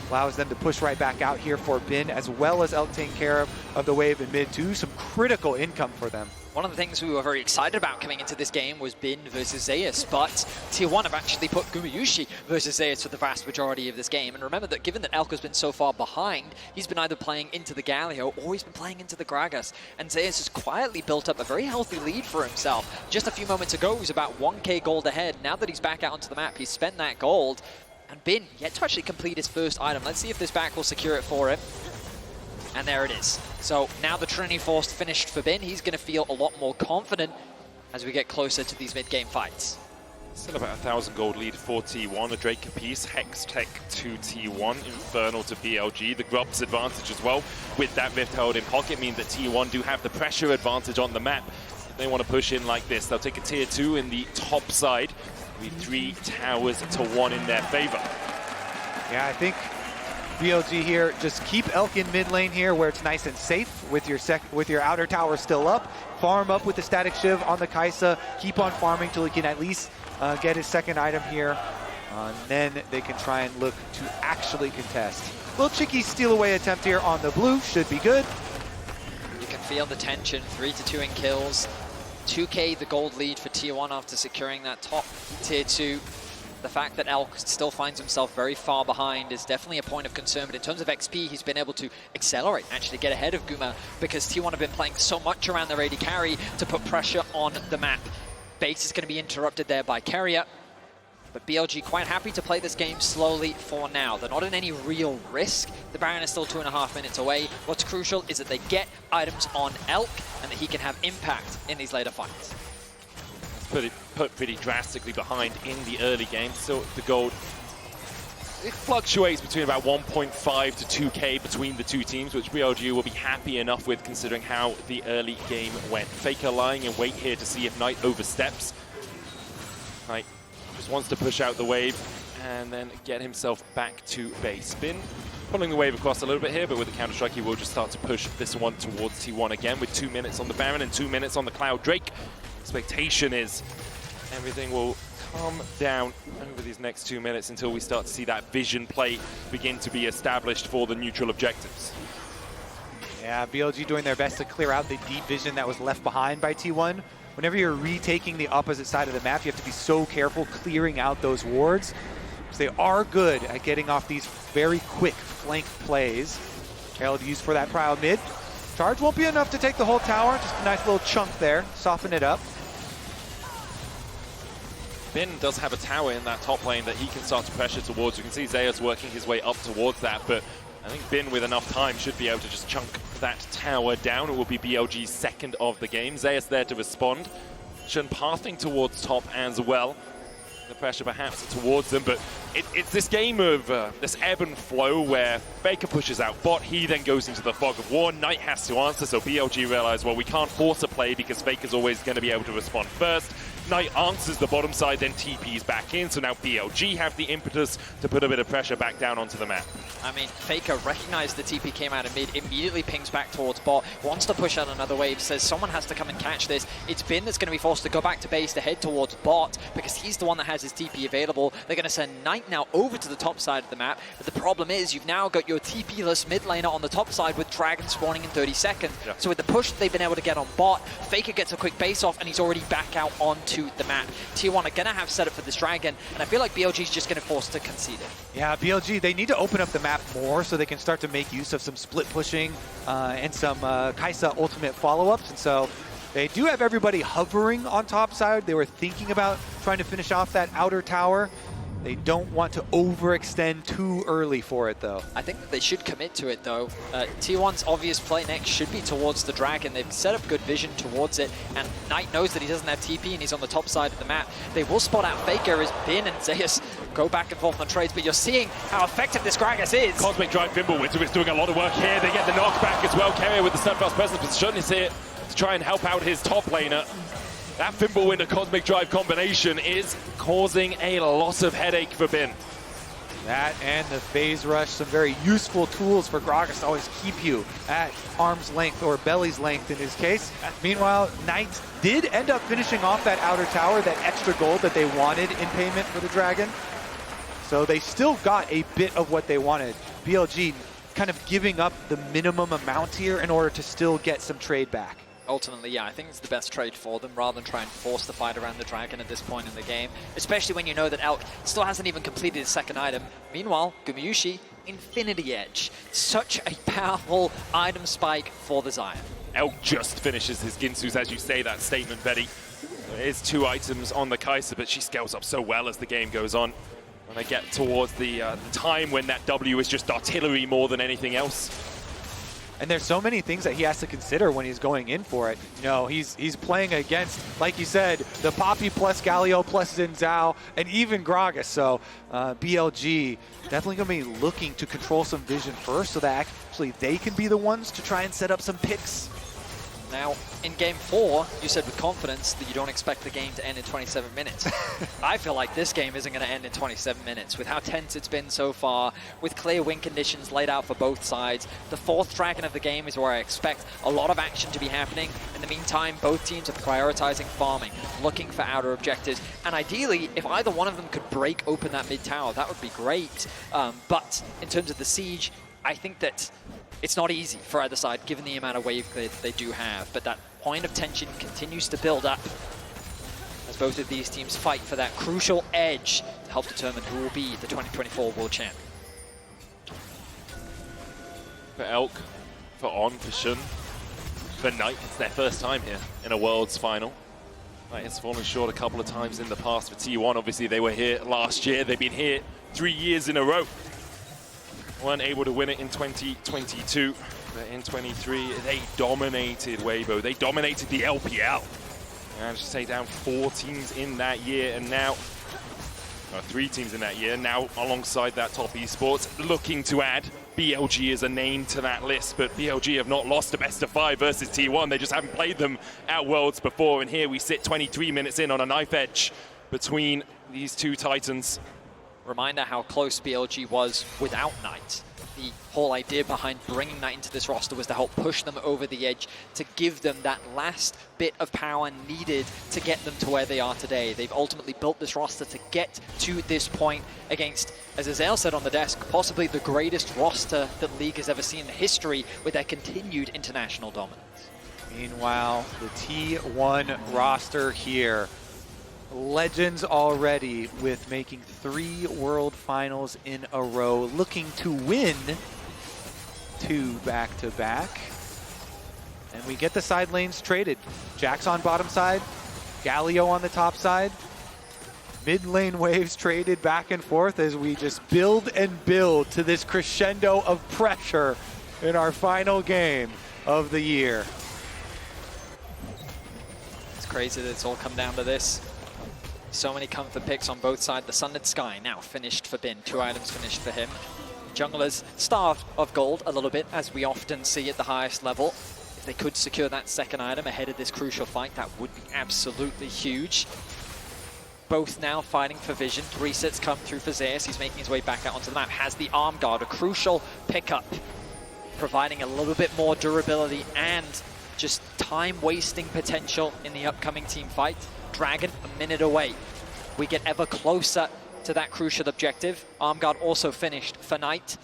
Allows them to push right back out here for Bin, as well as Elk taking care of the wave in mid too. Some critical income for them. One of the things we were very excited about coming into this game was Bin versus Zeus, but Tier 1 have actually put Gumayusi versus Zeus for the vast majority of this game. And remember that given that Elk has been so far behind, he's been either playing into the Galio or he's been playing into the Gragas. And Zeus has quietly built up a very healthy lead for himself. Just a few moments ago, he was about 1k gold ahead. Now that he's back out onto the map, he's spent that gold. And Bin yet to actually complete his first item. Let's see if this back will secure it for him. And there it is. So now the Trinity Force finished for Bin. He's going to feel a lot more confident as we get closer to these mid-game fights. Still about 1,000 gold lead for T1. A Drake apiece, Hex Tech to T1, Infernal to BLG. The Grub's advantage as well with that Rift Herald in pocket means that T1 do have the pressure advantage on the map. If they want to push in like this, they'll take a Tier 2 in the top side. 3 towers to 1 in their favor. Yeah, I think BLG here, just keep Elk in mid lane here where it's nice and safe with your outer tower still up. Farm up with the static shiv on the Kaisa. Keep on farming till he can at least get his second item here. And then they can try and look to actually contest. Little cheeky steal away attempt here on the blue, should be good. You can feel the tension, 3-2 in kills. 2k the gold lead for Tier 1 after securing that top Tier 2. The fact that Elk still finds himself very far behind is definitely a point of concern, but in terms of XP, he's been able to accelerate, actually get ahead of Guma, because T1 have been playing so much around their AD carry to put pressure on the map. Base is going to be interrupted there by Keria, but BLG quite happy to play this game slowly for now. They're not in any real risk. The Baron is still 2.5 minutes away. What's crucial is that they get items on Elk and that he can have impact in these later fights. Put pretty drastically behind in the early game. So the gold, it fluctuates between about 1.5 to 2k between the two teams, which BLG will be happy enough with considering how the early game went. FLICKR lying in wait here to see if Knight oversteps. Knight just wants to push out the wave and then get himself back to base. Bin pulling the wave across a little bit here, but with the counter-strike, he will just start to push this one towards T1 again with 2 minutes on the Baron and 2 minutes on the Cloud Drake. Expectation is everything will calm down over these next 2 minutes until we start to see that vision play begin to be established for the neutral objectives. Yeah, BLG doing their best to clear out the deep vision that was left behind by T1. Whenever you're retaking the opposite side of the map, you have to be so careful clearing out those wards. So they are good at getting off these very quick flank plays. Herald used for that cryo mid. Charge won't be enough to take the whole tower, just a nice little chunk there, soften it up. Bin does have a tower in that top lane that he can start to pressure towards. You can see Zeus working his way up towards that, but I think Bin with enough time should be able to just chunk that tower down. It will be BLG's second of the game. Zeus there to respond. Shen pathing towards top as well. The pressure perhaps towards them, but it's this game of this ebb and flow where FLICKR pushes out bot, he then goes into the fog of war, Knight has to answer, so BLG realize, well, we can't force a play because FLICKR's always going to be able to respond first. Knight answers the bottom side, then TP's back in, so now BLG have the impetus to put a bit of pressure back down onto the map. I mean, FLICKR recognized the TP came out of mid, immediately pings back towards bot, wants to push out another wave, says someone has to come and catch this. It's Bin that's going to be forced to go back to base to head towards bot because he's the one that has his TP available. They're going to send Knight now over to the top side of the map, but the problem is you've now got your TP-less mid laner on the top side with Dragon spawning in 30 seconds. Yeah. So with the push they've been able to get on bot, FLICKR gets a quick base off and he's already back out onto the map. T1 are going to have set up for this Dragon, and I feel like BLG's just going to force to concede it. Yeah, BLG, they need to open up the map more so they can start to make use of some split pushing and some Xayah ultimate follow-ups. And so they do have everybody hovering on top side. They were thinking about trying to finish off that outer tower. They don't want to overextend too early for it, though. I think that they should commit to it, though. T1's obvious play next should be towards the Dragon. They've set up good vision towards it, and Knight knows that he doesn't have TP and he's on the top side of the map. They will spot out FLICKR as Bin and Zeus go back and forth on trades, but you're seeing how effective this Gragas is. Cosmic Drive Fimbulwinter is doing a lot of work here. They get the knockback as well. Keria with the steadfast presence position is here to try and help out his top laner. That Fimbulwinter Cosmic Drive combination is causing a lot of headache for Bin. That and the phase rush, some very useful tools for Gragas to always keep you at arm's length or belly's length in his case. Meanwhile, Knight did end up finishing off that outer tower, that extra gold that they wanted in payment for the Dragon. So they still got a bit of what they wanted. BLG kind of giving up the minimum amount here in order to still get some trade back. Ultimately, yeah, I think it's the best trade for them rather than try and force the fight around the Dragon at this point in the game, especially when you know that Elk still hasn't even completed his second item. Meanwhile, Gumayusi, Infinity Edge. Such a powerful item spike for the Xayah. Elk just finishes his Ginsus, as you say that statement, Betty. There is 2 items on the Xayah, but she scales up so well as the game goes on. When they get towards the time when that W is just artillery more than anything else. And there's so many things that he has to consider when he's going in for it. You know, he's playing against, like you said, the Poppy plus Galio plus Xin Zhao and even Gragas. So BLG definitely going to be looking to control some vision first so that actually they can be the ones to try and set up some picks. Now, in Game 4, you said with confidence that you don't expect the game to end in 27 minutes. I feel like this game isn't going to end in 27 minutes. With how tense it's been so far, with clear win conditions laid out for both sides, the 4th Dragon of the game is where I expect a lot of action to be happening. In the meantime, both teams are prioritizing farming, looking for outer objectives, and ideally, if either one of them could break open that mid tower, that would be great. But in terms of the siege, I think that it's not easy for either side, given the amount of wave clear that they do have. But that point of tension continues to build up as both of these teams fight for that crucial edge to help determine who will be the 2024 World Champ. For Elk, for On, for Shun, for Knight, it's their first time here in a Worlds final. Knight has fallen short a couple of times in the past for T1. Obviously, they were here last year. They've been here 3 years in a row. Weren't able to win it in 2022, but in 23 they dominated Weibo. They dominated the LPL. And just say down 4 teams in that year, and now 3 teams in that year. Now alongside that top esports, looking to add BLG as a name to that list, but BLG have not lost a best of 5 versus T1. They just haven't played them at Worlds before, and here we sit 23 minutes in on a knife edge between these 2 titans. Reminder how close BLG was without Knight. The whole idea behind bringing Knight into this roster was to help push them over the edge, to give them that last bit of power needed to get them to where they are today. They've ultimately built this roster to get to this point against, as Azael said on the desk, possibly the greatest roster that League has ever seen in history with their continued international dominance. Meanwhile, the T1 roster here. Legends already with making 3 World Finals in a row, looking to win 2 back-to-back. And we get the side lanes traded. Jax on bottom side, Galio on the top side. Mid lane waves traded back and forth as we just build and build to this crescendo of pressure in our final game of the year. It's crazy that it's all come down to this. So many comfort picks on both sides. The Sunlit Sky now finished for Bin. 2 items finished for him. Junglers starved of gold a little bit, as we often see at the highest level. If they could secure that second item ahead of this crucial fight, that would be absolutely huge. Both now fighting for vision. Resets come through for Zeus. He's making his way back out onto the map. Has the arm guard, a crucial pickup, providing a little bit more durability and just time-wasting potential in the upcoming team fight. Dragon, a minute away. We get ever closer to that crucial objective. Arm guard also finished for Knight.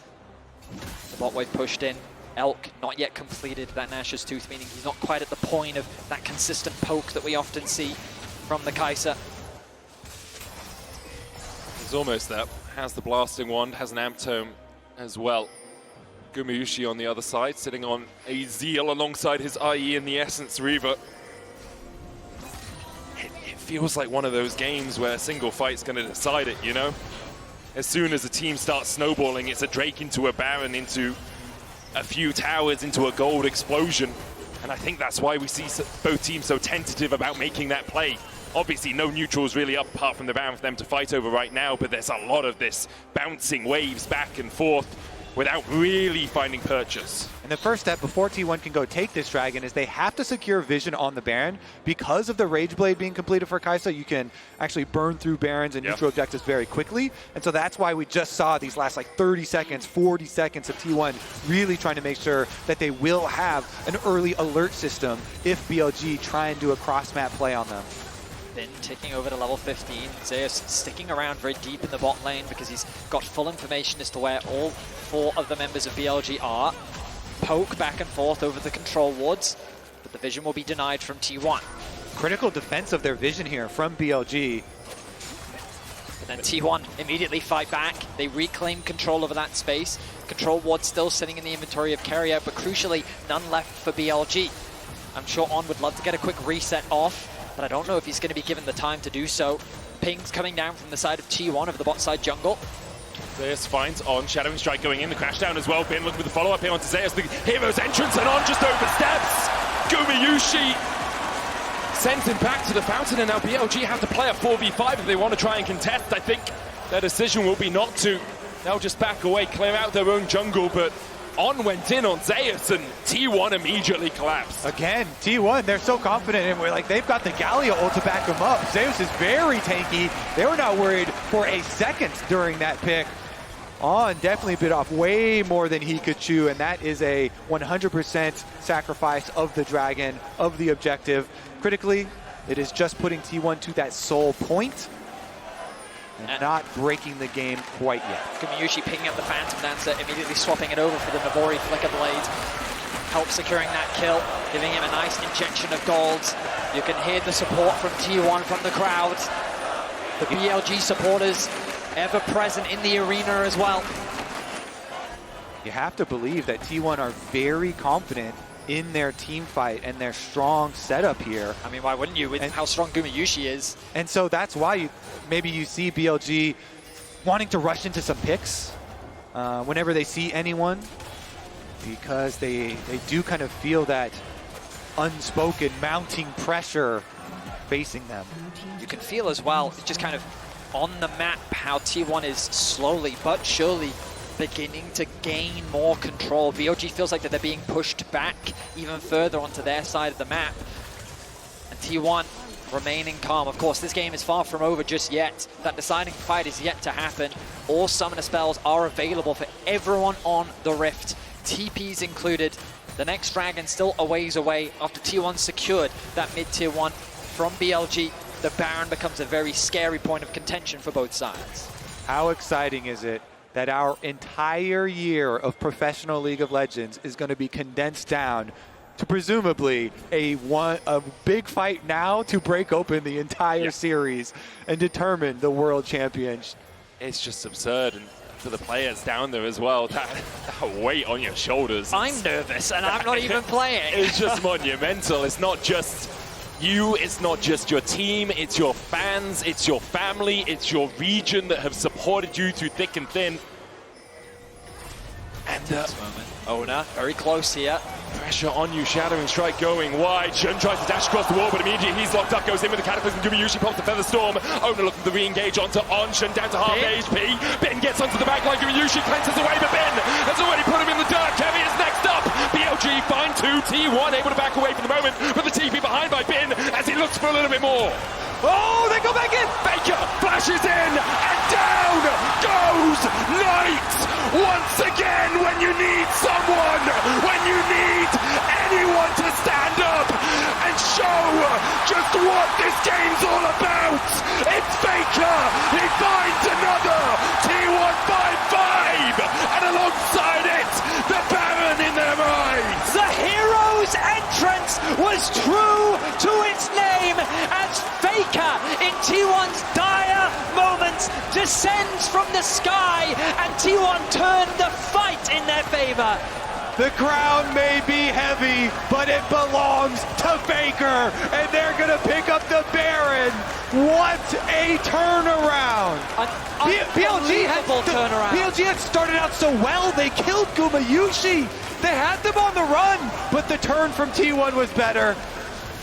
The bot wave pushed in. Elk not yet completed that Nash's Tooth, meaning he's not quite at the point of that consistent poke that we often see from the Kai'Sa. He's almost there. Has the blasting wand, has an amp tome as well. Gumayusi on the other side, sitting on a Zeal alongside his IE in the Essence Reaver. It feels like one of those games where a single fight's going to decide it, you know? As soon as the team starts snowballing, it's a Drake into a Baron, into a few towers, into a gold explosion. And I think that's why we see both teams so tentative about making that play. Obviously, no neutrals really up apart from the Baron for them to fight over right now, but there's a lot of this bouncing waves back and forth without really finding purchase. And the first step before T1 can go take this dragon is they have to secure vision on the Baron. Because of the Rage Blade being completed for Kai'Sa, you can actually burn through Barons and neutral objectives very quickly. And so that's why we just saw these last like 30 seconds, 40 seconds of T1 really trying to make sure that they will have an early alert system if BLG try and do a cross-map play on them. Bin ticking over to level 15. Zeus sticking around very deep in the bot lane because he's got full information as to where all 4 of the members of BLG are. Poke back and forth over the control wards, but the vision will be denied from T1. Critical defense of their vision here from BLG. But then T1 immediately fight back. They reclaim control over that space. Control ward still sitting in the inventory of Keria, but crucially, none left for BLG. I'm sure On would love to get a quick reset off, but I don't know if he's going to be given the time to do so. Pings coming down from the side of T1 of the bot side jungle. Zeus finds On, Shadowing Strike going in, the crash down as well. Bin looking for the follow-up here onto Zeus, the hero's entrance, and On just oversteps. Gumayusi sends him back to the fountain, and now BLG have to play a 4v5 if they want to try and contest. I think their decision will be not to. They'll just back away, clear out their own jungle, but On went in on Zeus, and T1 immediately collapsed. Again, T1, they're so confident, and we're like, they've got the Galio ult to back them up. Zeus is very tanky. They were not worried for a second during that pick. On definitely bit off way more than he could chew, and that is a 100% sacrifice of the dragon, of the objective. Critically, it is just putting T1 to that sole point and not breaking the game quite yet. Gumayusi picking up the Phantom Dancer, immediately swapping it over for the Navori FLICKR Blade. Help securing that kill, giving him a nice injection of gold. You can hear the support from T1 from the crowd. The BLG supporters ever present in the arena as well. You have to believe that T1 are very confident in their team fight and their strong setup here. I mean, why wouldn't you with how strong Gumayusi is? And so that's why maybe you see BLG wanting to rush into some picks whenever they see anyone, because they do kind of feel that unspoken mounting pressure facing them. You can feel as well, just kind of on the map, how T1 is slowly but surely beginning to gain more control. BLG feels like that they're being pushed back even further onto their side of the map. And T1 remaining calm. Of course, this game is far from over just yet. That deciding fight is yet to happen. All summoner spells are available for everyone on the Rift, TPs included. The next dragon still a ways away after T1 secured that mid-tier 1 from BLG. The Baron becomes a very scary point of contention for both sides. How exciting is it that our entire year of professional League of Legends is going to be condensed down to presumably a big fight now to break open the entire series and determine the world champion. It's just absurd, and for the players down there as well, that weight on your shoulders. I'm nervous, and I'm not even playing. It's just monumental. It's not just you, it's not just your team, it's your fans, it's your family, it's your region that have supported you through thick and thin. And Oner very close here. Pressure on you, shadowing strike going wide. Xin tries to dash across the wall, but immediately he's locked up, goes in with the Cataclysm. Gumayusi pops the Feather Storm. Oner looking to re-engage onto Xin, down to half HP. Ben gets onto the backline. Gumayusi cleanses away, but Ben has already put him in the dirt. Keria is next up. BLG find 2, T1 able to back away for the moment, but the TP behind by Ben as he looks for a little bit more. Oh, they go back in. FLICKR flashes in, and down goes Knight once again. When you need someone, when you need anyone to stand up and show just what this game's all about, it's FLICKR. He finds another T1 5-5, and alongside it, the Baron in their minds. The hero's entrance was true to its name as FLICKR in T1's dire moments descends from the sky, and T1 turned the fight in their favor. The crown may be heavy, but it belongs to FLICKR, and they're gonna pick up the Baron. What a turnaround! Unbelievable turnaround. BLG had started out so well. They killed Gumayusi. They had them on the run, but the turn from T1 was better.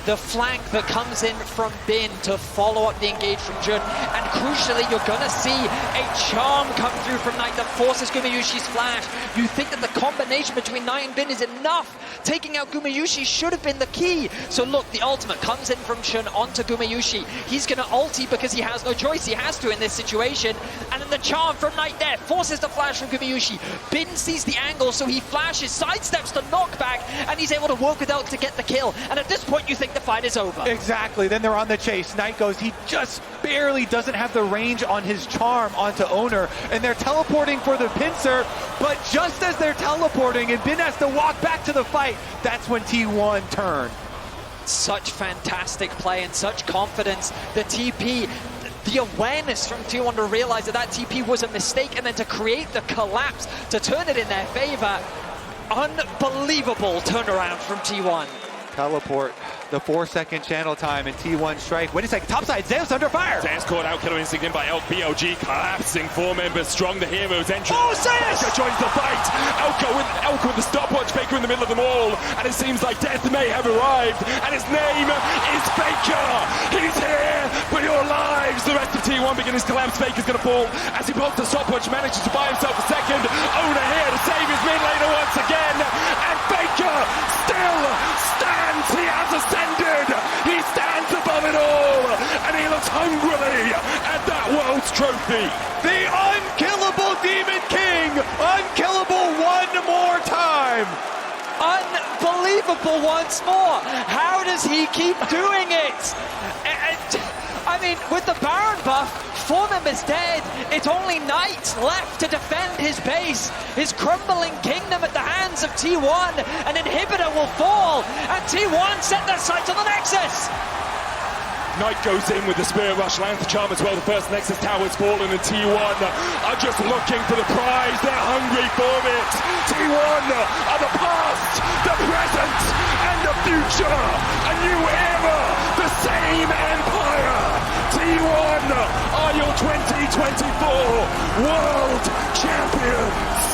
The flank that comes in from Bin to follow up the engage from Jun, and crucially you're gonna see a charm come through from Knight that forces Gumayusi's flash. You think that the combination between Knight and Bin is enough. Taking out Gumayusi should have been the key. So look, the ultimate comes in from Jun onto Gumayusi. He's gonna ulti because he has no choice, he has to in this situation. And then the charm from Knight there forces the flash from Gumayusi. Bin sees the angle, so he flashes, sidesteps the knockback, and he's able to work with ult to get the kill. And at this point you think the fight is over. Exactly, then they're on the chase. Knight goes, he just barely doesn't have the range on his charm onto Oner, and they're teleporting for the pincer, but just as they're teleporting and Bin has to walk back to the fight, that's when T1 turned. Such fantastic play and such confidence. The TP, the awareness from T1 to realize that that TP was a mistake, and then to create the collapse to turn it in their favor. Unbelievable turnaround from T1. Teleport, the 4-second channel time, and T1 strike. Wait a second, topside, Zeus under fire! Zeus caught out, killer instinct in by Elk. BLG collapsing, 4 members strong, the heroes entry. Oh, Zeus! FLICKR joins the fight! Elk with the stopwatch, FLICKR in the middle of them all, and it seems like death may have arrived, and his name is FLICKR! He's here for your lives! The rest of T1 begin his collapse, FLICKR's gonna fall, as he pulls the stopwatch, manages to buy himself a second. Oner here to save his mid laner once again, and FLICKR still stands! He has ascended! He stands above it all! And he looks hungrily at that world's trophy! The unkillable Demon King! Unkillable one more time! Unbelievable once more! How does he keep doing it? I mean, with the Baron buff, 4 members dead, it's only Knight left to defend his base, his crumbling kingdom at the hands of T1. An inhibitor will fall, and T1 set their sights on the Nexus. Knight goes in with the Spirit Rush, lands the charm as well. The first Nexus tower's fallen, and T1 are just looking for the prize. They're hungry for it. T1 are the past, the present, and the future. A new era, the same empire. T1 are your 2024 World Champions.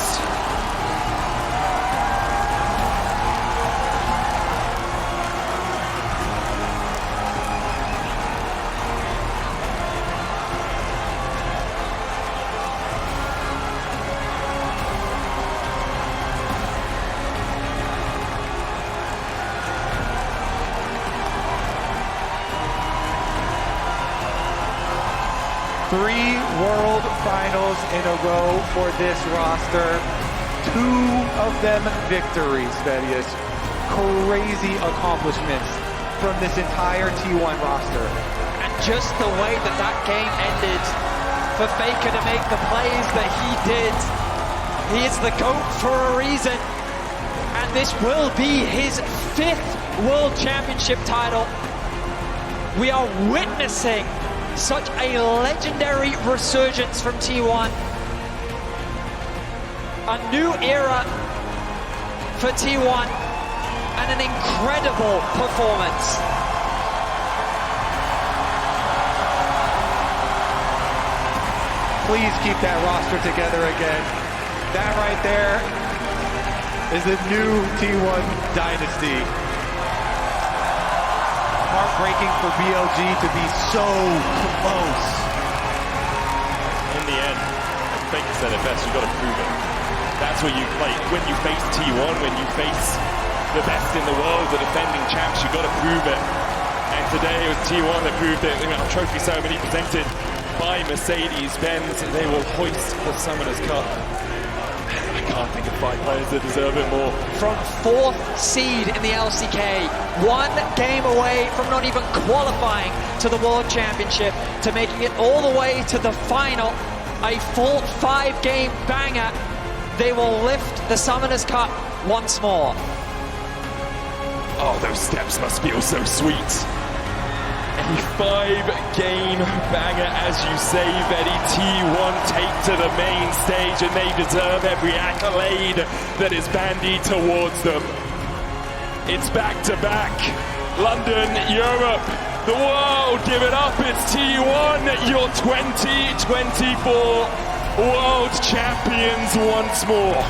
3 World Finals in a row for this roster. 2 of them victories, Vedius. Crazy accomplishments from this entire T1 roster. And just the way that that game ended, for FLICKR to make the plays that he did, he is the GOAT for a reason. And this will be his 5th World Championship title. We are witnessing such a legendary resurgence from T1. A new era for T1 and an incredible performance. Please keep that roster together again. That right there is the new T1 dynasty. Heartbreaking for BLG to be so close. In the end, FLICKR said it best, you got to prove it. That's what you play. When you face T1, when you face the best in the world, the defending champs, you got to prove it. And today it was T1 that proved it. You know, trophy ceremony presented by Mercedes-Benz. They will hoist the Summoners Cup. I can't think of 5 players that deserve it more. From 4th seed in the LCK, 1 game away from not even qualifying to the World Championship, to making it all the way to the final, a full 5-game banger. They will lift the Summoners Cup once more. Oh, those steps must feel so sweet. A 5-game banger, as you say, Betty. T1 take to the main stage, and they deserve every accolade that is bandied towards them. It's back-to-back. London, Europe, the world, give it up. It's T1, your 2024 world champions once more.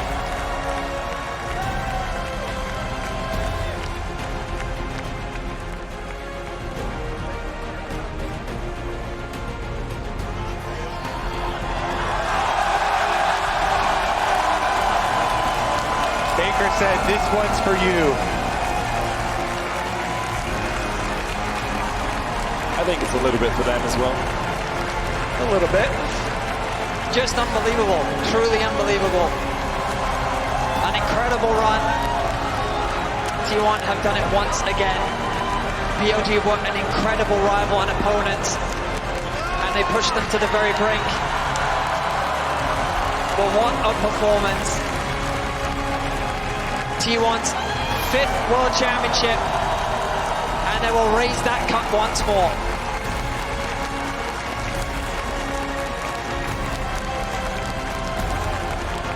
Said this one's for you. I think it's a little bit for them as well. A little bit. Just unbelievable. Truly unbelievable. An incredible run. T1 have done it once again. BLG were an incredible rival and opponent, and they pushed them to the very brink. But what a performance. T1's 5th World Championship, and they will raise that cup once more.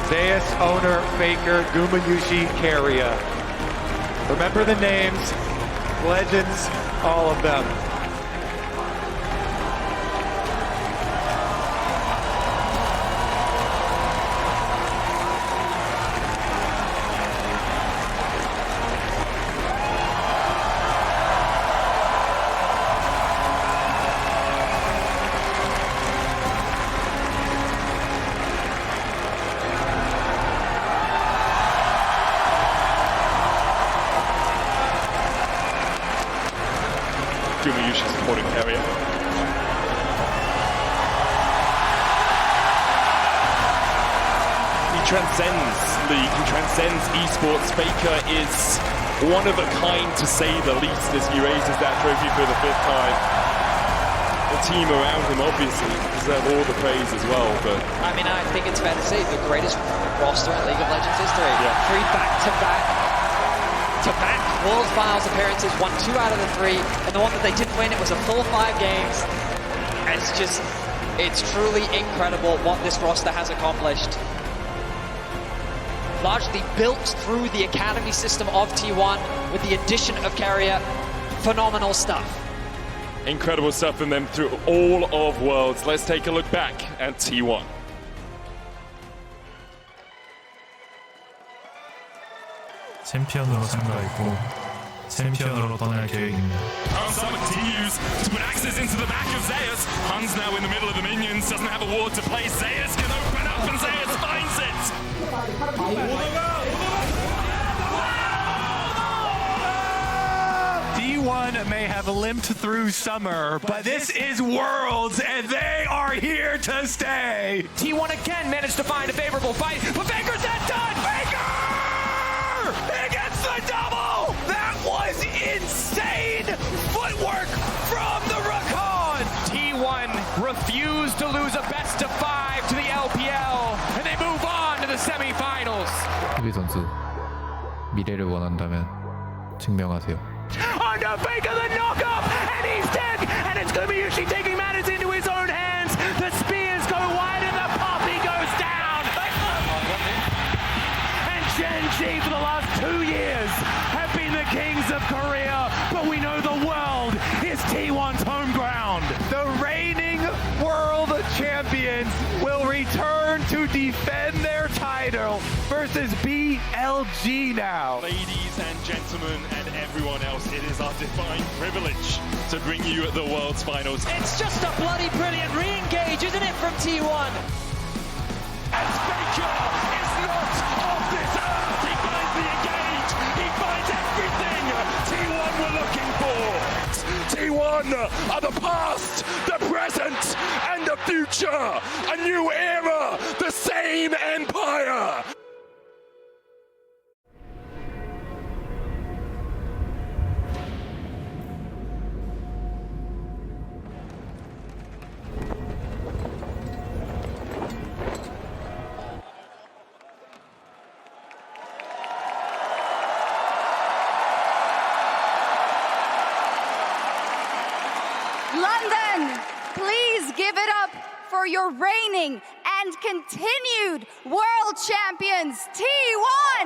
Zeus, Oner, FLICKR, Gumayusi, Keria. Remember the names, legends, all of them. Gumayusi supporting Keria. He transcends League, he transcends esports. FLICKR is one of a kind, to say the least, as he raises that trophy for the 5th time. The team around him obviously deserve all the praise as well, but... I mean, I think it's fair to say the greatest roster in League of Legends history. Yeah. 3 back-to-back World Finals appearances, won 2 out of the 3, and the one that they didn't win, it was a full 5 games. It's truly incredible what this roster has accomplished. Largely built through the academy system of T1 with the addition of Keria. Phenomenal stuff. Incredible stuff from them through all of Worlds. Let's take a look back at T1. 챔피언으로 참가했고 챔피언으로 떠날 계획입니다. Hansa continues to put axes into the back of Zeus. Han's now in the middle of the minions, doesn't have a ward to play. Zeus can open up and Zeus finds it. D1 may have limped through summer, but this is Worlds, and they are here to stay. T1 again managed to find a favorable fight, but FLICKR's not done! FLICKR! He gets the double! That was insane footwork from the Rakan! T1 refused to lose a best of 5 to the LPL, and they move on to the semifinals. 수비 선수 미래를 원한다면 증명하세요. Under FLICKR the knock-up, and he's dead, and it's Gumayusi taking matters into his own hands. The spears go wide and the poppy goes down. And Gen G for the last 2 years have been the kings of Korea, but we know the world is T1's home ground. The reigning world champions will return to defend their title versus BLG now. Ladies and gentlemen and everyone else, it is our divine privilege to bring you the world's finals. It's just a bloody brilliant re-engage, isn't it, from T1? And FLICKR is not of this earth. He finds the engage. He finds everything T1 were looking for. T1 are the past, the present, and the future. A new era, the same empire. London, please give it up for your reigning and continued world champions, T1!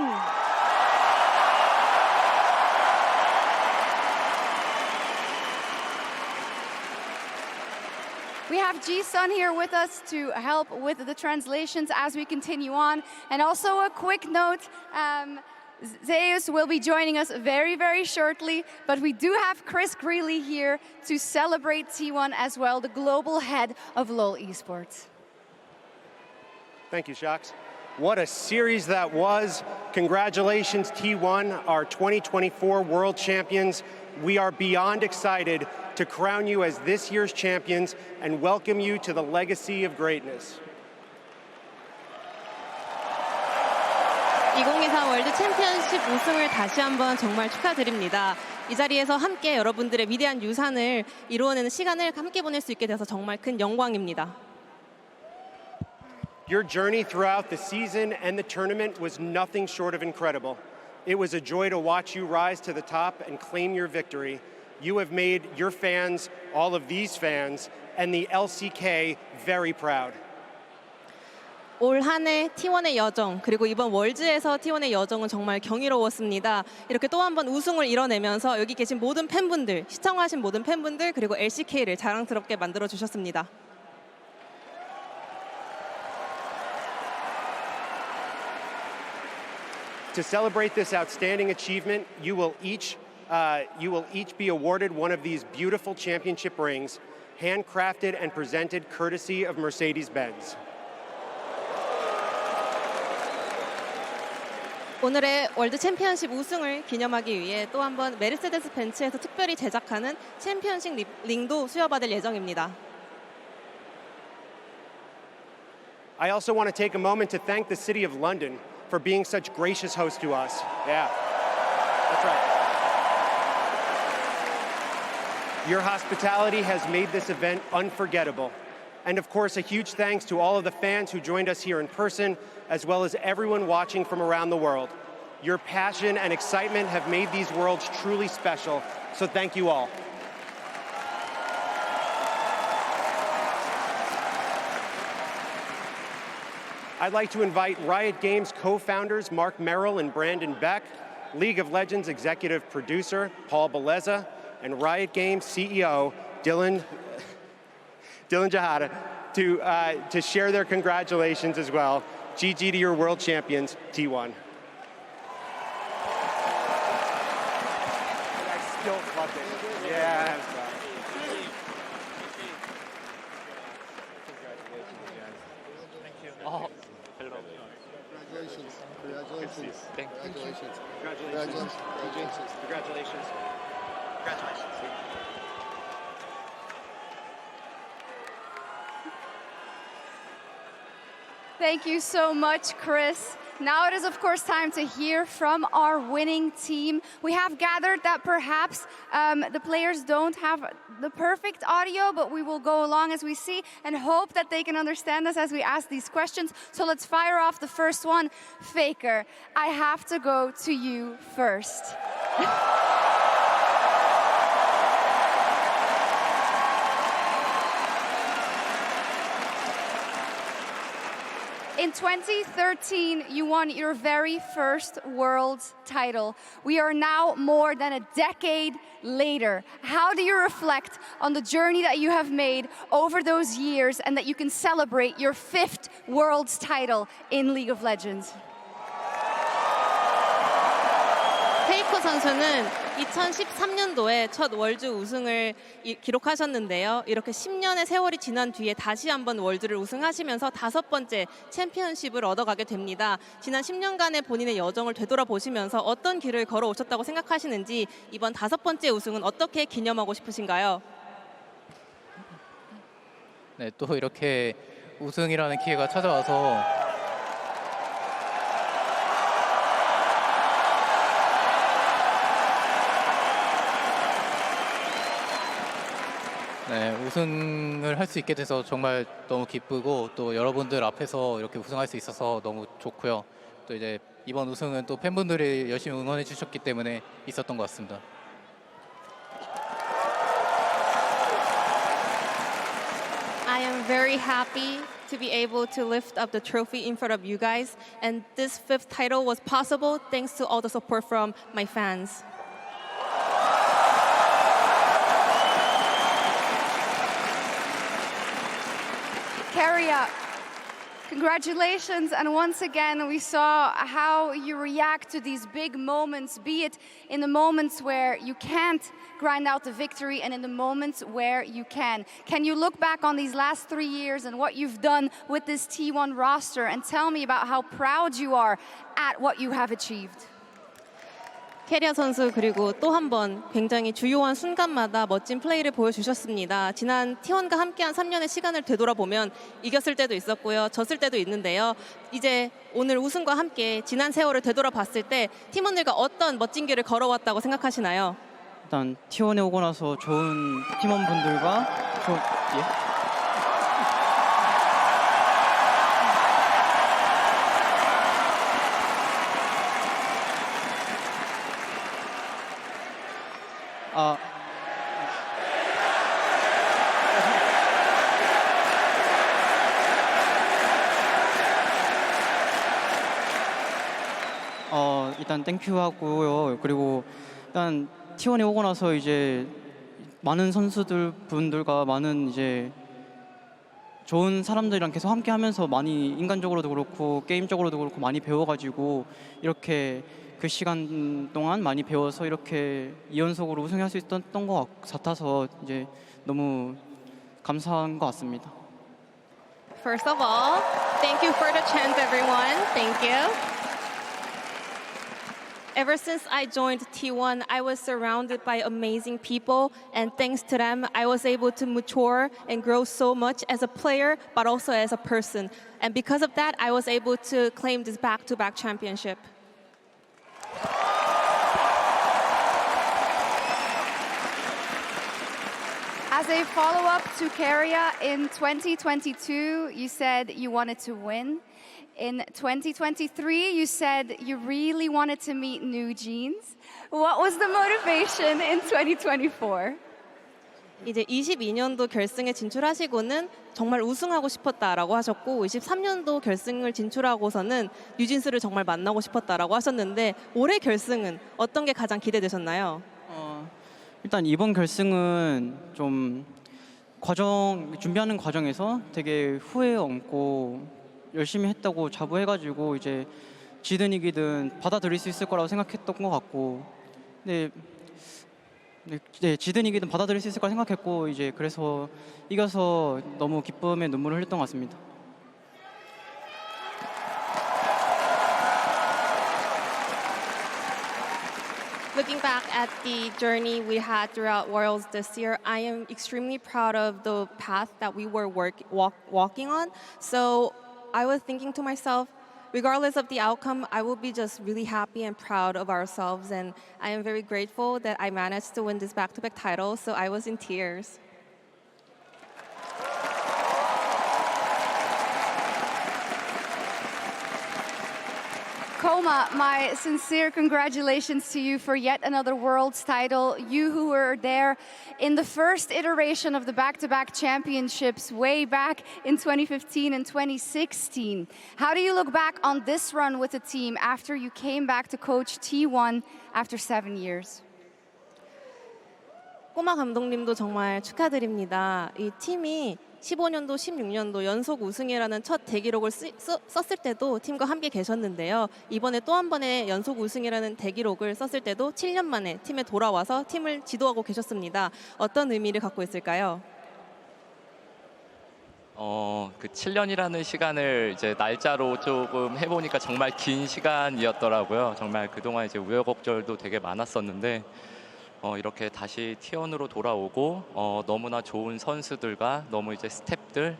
We have Ji-sun here with us to help with the translations as we continue on. And also a quick note, Zeus will be joining us very, very shortly, but we do have Chris Greeley here to celebrate T1 as well, the global head of LoL Esports. Thank you, Shax. What a series that was. Congratulations, T1, our 2024 world champions. We are beyond excited to crown you as this year's champions and welcome you to the legacy of greatness. 2023 월드 챔피언십 우승을 다시 한번 정말 축하드립니다. 이 자리에서 함께 여러분들의 위대한 유산을 이루어내는 시간을 함께 보낼 수 있게 돼서 정말 큰 영광입니다. Your journey throughout the season and the tournament was nothing short of incredible. It was a joy to watch you rise to the top and claim your victory. You have made your fans, all of these fans, and the LCK very proud. 올 한 해 T1의 여정, 그리고 이번 월즈에서 T1의 여정은 정말 경이로웠습니다. 이렇게 또 한 번 우승을 이뤄내면서 여기 계신 모든 팬분들, 시청하신 모든 팬분들, 그리고 LCK를 자랑스럽게 만들어주셨습니다. To celebrate this outstanding achievement, you will each be awarded one of these beautiful championship rings, handcrafted and presented courtesy of Mercedes-Benz. 오늘의 월드 챔피언십 우승을 기념하기 위해 또 한 번 메르세데스 벤츠에서 특별히 제작하는 챔피언십 링도 수여받을 예정입니다. I also want to take a moment to thank the City of London for being such gracious hosts to us. Yeah, that's right. Your hospitality has made this event unforgettable. And of course, a huge thanks to all of the fans who joined us here in person, as well as everyone watching from around the world. Your passion and excitement have made these worlds truly special, so thank you all. I'd like to invite Riot Games co-founders Mark Merrill and Brandon Beck, League of Legends executive producer Paul Beleza, and Riot Games CEO Dylan Jahada to share their congratulations as well. GG to your world champions, T1. I still love it. Yeah. Oh, Congratulations. Congratulations. Congratulations. Congratulations. Congratulations. Congratulations. Thank you so much, Chris. Now it is, of course, time to hear from our winning team. We have gathered that perhaps the players don't have the perfect audio, but we will go along as we see and hope that they can understand us as we ask these questions. So let's fire off the first one. FLICKR, I have to go to you first. In 2013, you won your very first world's title. We are now more than a decade later. How do you reflect on the journey that you have made over those years and that you can celebrate your 5th world's title in League of Legends? 페이커 선수는 2013년도에 첫 월드 우승을 기록하셨는데요. 이렇게 10년의 세월이 지난 뒤에 다시 한번 월드를 우승하시면서 5번째 챔피언십을 얻어가게 됩니다. 지난 10년간의 본인의 여정을 되돌아보시면서 어떤 길을 걸어오셨다고 생각하시는지 이번 5번째 우승은 어떻게 기념하고 싶으신가요? 네, 또 이렇게 우승이라는 기회가 찾아와서 네, 우승을 할 수 있게 돼서 정말 너무 기쁘고 또 여러분들 앞에서 이렇게 우승할 수 있어서 너무 좋고요. 또 이제 이번 우승은 또 팬분들이 열심히 응원해 주셨기 때문에 있었던 것 같습니다. I am very happy to be able to lift up the trophy in front of you guys, and this 5th title was possible thanks to all the support from my fans. Keria, congratulations, and once again we saw how you react to these big moments, be it in the moments where you can't grind out the victory and in the moments where you can. Can you look back on these last 3 years and what you've done with this T1 roster and tell me about how proud you are at what you have achieved? 캐리아 선수 그리고 또 한 번 굉장히 주요한 순간마다 멋진 플레이를 보여주셨습니다. 지난 T1과 함께한 3년의 시간을 되돌아보면 이겼을 때도 있었고요. 졌을 때도 있는데요. 이제 오늘 우승과 함께 지난 세월을 되돌아봤을 때 팀원들과 어떤 멋진 길을 걸어왔다고 생각하시나요? 일단 T1에 오고 나서 좋은 팀원분들과 일단 땡큐 하고요. 그리고 일단 T1에 오고 나서 이제 많은 선수들 분들과 많은 이제 좋은 사람들이랑 계속 함께 하면서 많이 인간적으로도 그렇고 게임적으로도 그렇고 많이 배워가지고 이렇게 그 시간 동안 많이 배워서 이렇게 2연속으로 우승할 수 있었던 것 같아서 이제 너무 감사한 것 같습니다. First of all, thank you for the chance, everyone. Thank you. Ever since I joined T1, I was surrounded by amazing people, and thanks to them, I was able to mature and grow so much as a player, but also as a person. And because of that, I was able to claim this back-to-back championship. As a follow-up to Keria, in 2022, you said you wanted to win. In 2023, you said you really wanted to meet New Jeans. What was the motivation in 2024? 이제 22년도 결승에 진출하시고는 정말 우승하고 싶었다라고 하셨고 23년도 결승을 진출하고서는 뉴진스를 정말 만나고 싶었다라고 하셨는데 올해 결승은 어떤 게 가장 기대되셨나요? 일단 이번 결승은 좀 준비하는 과정에서 되게 후회 없고 열심히 했다고 자부해가지고 이제 지든 이기든 받아들일 수 있을 거라고 생각했던 것 같고 네, 지든 이기든 받아들일 수 있을 거라 생각했고 이제 그래서 이겨서 너무 기쁨에 눈물을 흘렸던 것 같습니다. Looking back at the journey we had throughout Worlds this year, I am extremely proud of the path that we were walking on. So I was thinking to myself, regardless of the outcome, I will be just really happy and proud of ourselves. And I am very grateful that I managed to win this back-to-back title. So I was in tears. Koma, my sincere congratulations to you for yet another Worlds title. You who were there in the first iteration of the back-to-back championships way back in 2015 and 2016. How do you look back on this run with the team after you came back to coach T1 after 7 years? 꼬마 감독님도 정말 축하드립니다. 이 팀이 15년도, 16년도 연속 우승이라는 첫 대기록을 썼을 때도 팀과 함께 계셨는데요. 이번에 또 한 번의 연속 우승이라는 대기록을 썼을 때도 7년 만에 팀에 돌아와서 팀을 지도하고 계셨습니다. 어떤 의미를 갖고 있을까요? 그 7년이라는 시간을 이제 날짜로 조금 해보니까 정말 긴 시간이었더라고요. 정말 그동안 이제 우여곡절도 되게 많았었는데 이렇게 다시 T1으로 돌아오고 너무나 좋은 선수들과 너무 이제 스태프들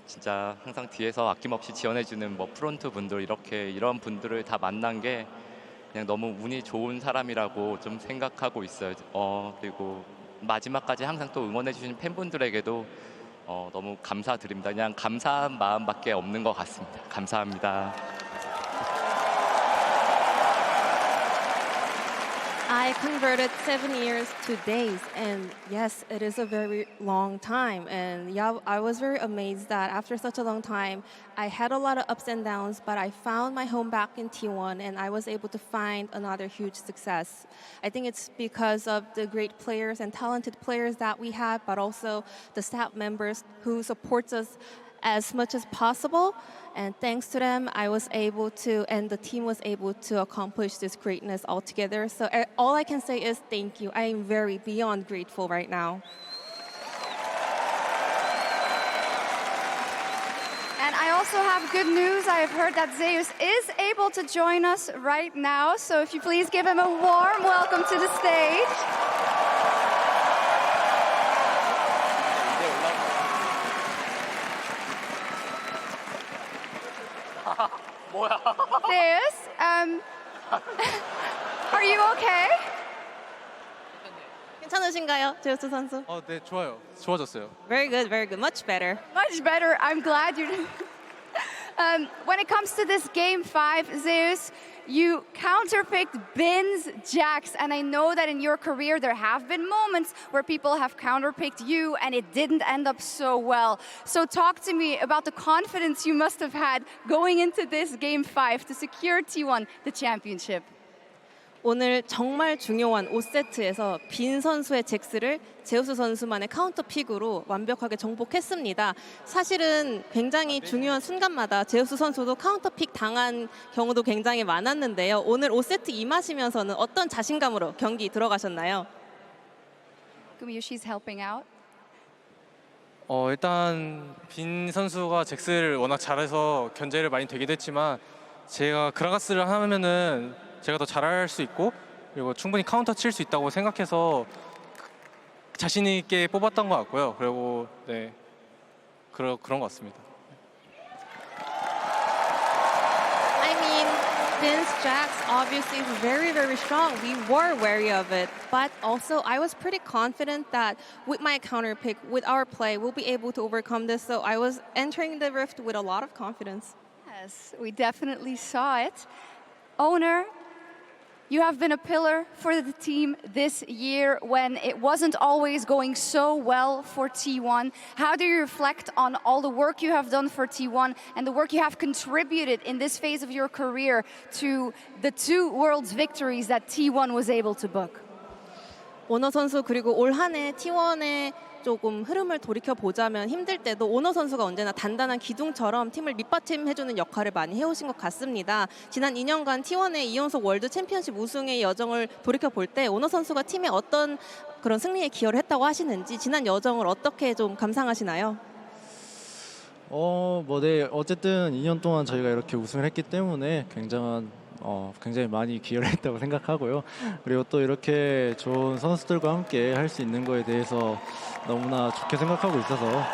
진짜 항상 뒤에서 아낌없이 지원해주는 뭐 프론트 분들 이런 분들을 다 만난 게 그냥 너무 운이 좋은 사람이라고 좀 생각하고 있어요. 그리고 마지막까지 항상 또 응원해주신 팬분들에게도 너무 감사드립니다. 그냥 감사한 마음밖에 없는 것 같습니다. 감사합니다. I converted 7 years to days, and yes, it is a very long time. And yeah, I was very amazed that after such a long time, I had a lot of ups and downs, but I found my home back in T1, and I was able to find another huge success. I think it's because of the great players and talented players that we have, but also the staff members who supports us as much as possible. And thanks to them, I was able to, and the team was able to accomplish this greatness all together. So all I can say is thank you. I am very beyond grateful right now. And I also have good news. I have heard that Zeus is able to join us right now. So if you please give him a warm welcome to the stage. Zeus, are you okay? 괜찮으신가요, 제우스 선수? 네, 좋아요. 좋아졌어요. Very good, very good. Much better. Much better. I'm glad you. When it comes to this game 5, Zeus, you counterpicked Bin's Jax, and I know that in your career there have been moments where people have counterpicked you and it didn't end up so well. So talk to me about the confidence you must have had going into this game 5 to secure T1 the championship. 오늘 정말 중요한 5세트에서 빈 선수의 잭스를 제우스 선수만의 카운터 픽으로 완벽하게 정복했습니다. 사실은 굉장히 중요한 순간마다 제우스 선수도 카운터 픽 당한 경우도 굉장히 많았는데요. 오늘 5세트 임하시면서는 어떤 자신감으로 경기 들어가셨나요? Gumayusi's helping out. 일단 빈 선수가 잭스를 워낙 잘해서 견제를 많이 되기도 했지만 제가 그라가스를 하면은 제가 더 잘할 수 있고 그리고 충분히 카운터 칠 수 있다고 생각해서 자신 있게 뽑았던 것 같고요. 그리고 네 그런 것 같습니다. I mean, Bin's Jax obviously is very, very strong. We were wary of it, but also I was pretty confident that with my counter pick, with our play, we'll be able to overcome this. So I was entering the rift with a lot of confidence. Yes, we definitely saw it. Oner, you have been a pillar for the team this year when it wasn't always going so well for T1. How do you reflect on all the work you have done for T1 and the work you have contributed in this phase of your career to the 2 Worlds victories that T1 was able to book? 오너 선수 그리고 올 한 해 T1의 조금 흐름을 돌이켜 보자면 힘들 때도 오너 선수가 언제나 단단한 기둥처럼 팀을 밑받침해주는 역할을 많이 해오신 것 같습니다. 지난 2년간 T1의 2연속 월드 챔피언십 우승의 여정을 돌이켜 볼 때 오너 선수가 팀에 어떤 그런 승리에 기여를 했다고 하시는지 지난 여정을 어떻게 좀 감상하시나요? 네. 어쨌든 2년 동안 저희가 이렇게 우승을 했기 때문에 굉장히 많이 기여를 했다고 생각하고요. 그리고 또 이렇게 좋은 선수들과 함께 할 수 있는 거에 대해서 너무나 좋게 생각하고 있어서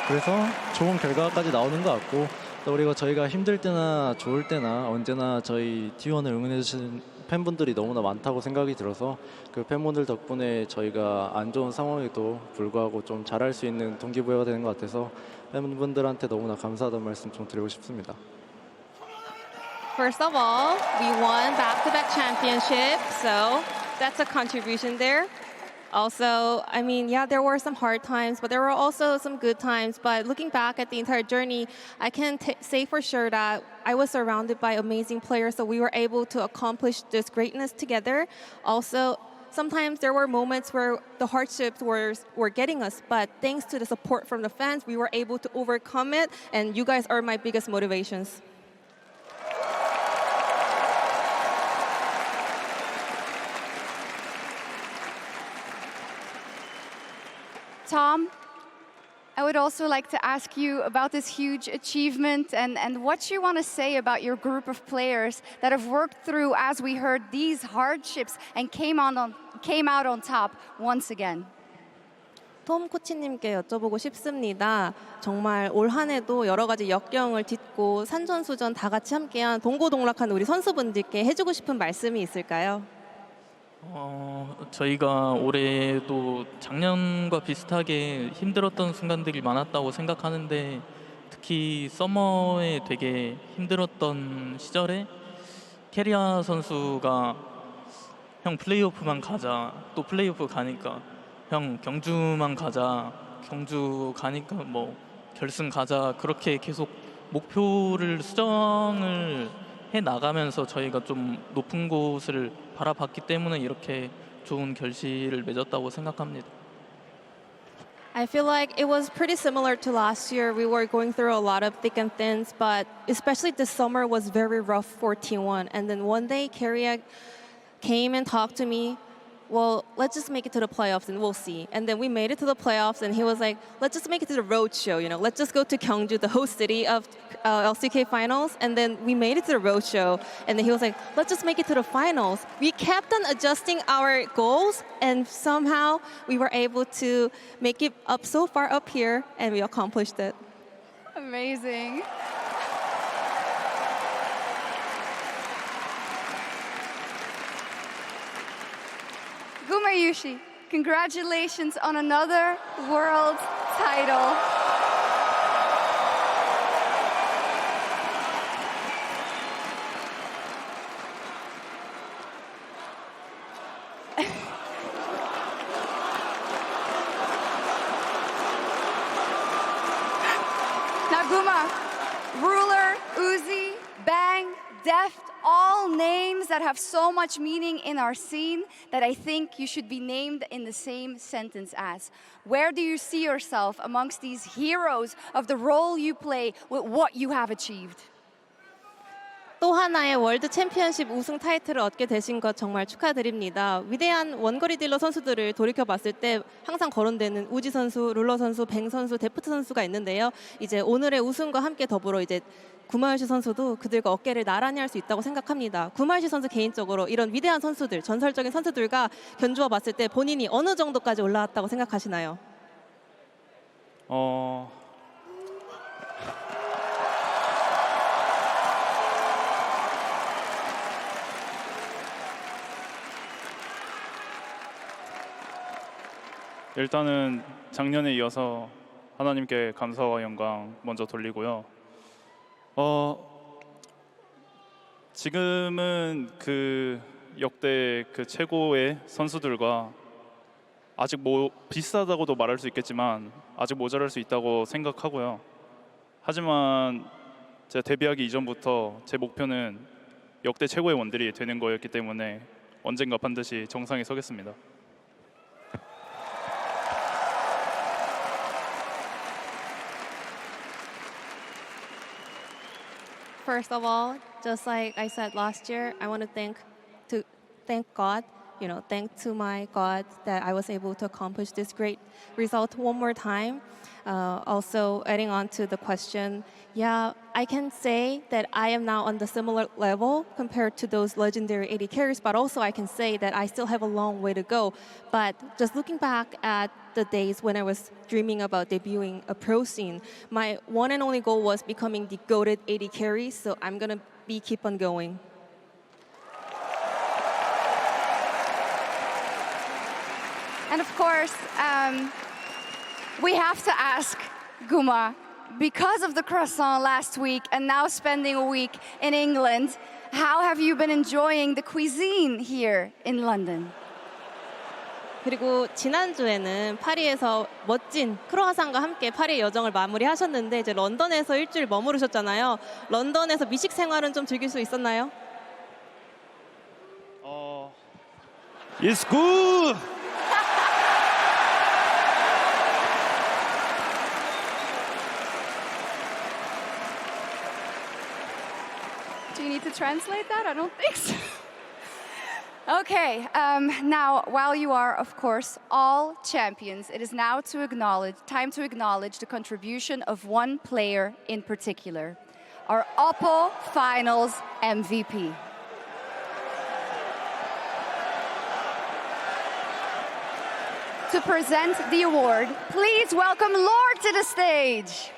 그래서 좋은 결과까지 나오는 것 같고 또 그리고 저희가 힘들 때나 좋을 때나 언제나 저희 T1을 응원해 주신 팬분들이 너무나 많다고 생각이 들어서 그 팬분들 덕분에 저희가 안 좋은 상황에도 불구하고 좀 잘할 수 있는 동기부여가 되는 것 같아서 팬분들한테 너무나 감사하다는 말씀 좀 드리고 싶습니다. First of all, we won back-to-back championship, so that's a contribution there. Also, I mean, yeah, there were some hard times, but there were also some good times. But looking back at the entire journey, I can say for sure that I was surrounded by amazing players, so we were able to accomplish this greatness together. Also, sometimes there were moments where the hardships were getting us, but thanks to the support from the fans, we were able to overcome it, and you guys are my biggest motivations. Tom, I would also like to ask you about this huge achievement and what you want to say about your group of players that have worked through, as we heard, these hardships and came out on top once again. 톰 코치님께 여쭤보고 싶습니다. 정말 올 한 해도 여러 가지 역경을 딛고 산전수전 다 같이 함께한 동고동락한 우리 선수분들께 해주고 싶은 말씀이 있을까요? 저희가 올해도 작년과 비슷하게 힘들었던 순간들이 많았다고 생각하는데 특히 서머에 되게 힘들었던 시절에 케리아 선수가 형 플레이오프만 가자, 또 플레이오프 가니까 형 경주만 가자, 경주 가니까 뭐 결승 가자, 그렇게 계속 목표를 수정을 해 나가면서 저희가 좀 높은 곳을 바라봤기 때문에 이렇게 좋은 결실을 맺었다고 생각합니다. I feel like it was pretty similar to last year. We were going through a lot of thick and thins, but especially this summer was very rough for T1. And then one day, Keria came and talked to me. Well, let's just make it to the playoffs and we'll see. And then we made it to the playoffs and he was like, let's just make it to the road show, you know, let's just go to Gyeongju, the host city of LCK finals. And then we made it to the road show and then he was like, let's just make it to the finals. We kept on adjusting our goals and somehow we were able to make it up so far up here and we accomplished it. Amazing. Gumayusi, congratulations on another world title. Now, Guma, Ruler, Uzi, Bang, Deft, all names that have so much meaning in our scene that I think you should be named in the same sentence as. Where do you see yourself amongst these heroes of the role you play with what you have achieved? 또 하나의 월드 챔피언십 우승 타이틀을 얻게 되신 것 정말 축하드립니다. 위대한 원거리 딜러 선수들을 돌이켜봤을 때 항상 거론되는 우지 선수, 룰러 선수, 뱅 선수, 데프트 선수가 있는데요. 이제 오늘의 우승과 함께 더불어 이제 구마유시 선수도 그들과 어깨를 나란히 할 수 있다고 생각합니다. 구마유시 선수 개인적으로 이런 위대한 선수들, 전설적인 선수들과 견주어 봤을 때 본인이 어느 정도까지 올라왔다고 생각하시나요? 일단은 작년에 이어서 하나님께 감사와 영광 먼저 돌리고요. 지금은 그 역대 그 최고의 선수들과 아직 뭐 비슷하다고도 말할 수 있겠지만 아직 모자랄 수 있다고 생각하고요. 하지만 제가 데뷔하기 이전부터 제 목표는 역대 최고의 원딜이 되는 거였기 때문에 언젠가 반드시 정상에 서겠습니다. First of all, just like I said last year, I want to thank God, you know, thank to my God that I was able to accomplish this great result one more time. Also, adding on to the question, yeah, I can say that I am now on the similar level compared to those legendary AD carries, but also I can say that I still have a long way to go. But just looking back at the days when I was dreaming about debuting a pro scene, my one and only goal was becoming the goated AD carry, so I'm gonna keep on going. And of course, we have to ask Guma, because of the croissant last week and now spending a week in England, how have you been enjoying the cuisine here in London? 그리고 지난주에는 파리에서 멋진 크로아상과 함께 파리의 여정을 마무리하셨는데 이제 런던에서 일주일 머무르셨잖아요. 런던에서 미식 생활은 좀 즐길 수 있었나요? It's good. Do you need to translate that? I don't think so. Okay, now while you are, of course, all champions, it is now time to acknowledge the contribution of one player in particular, our Oppo Finals MVP. To present the award, please welcome Lord to the stage.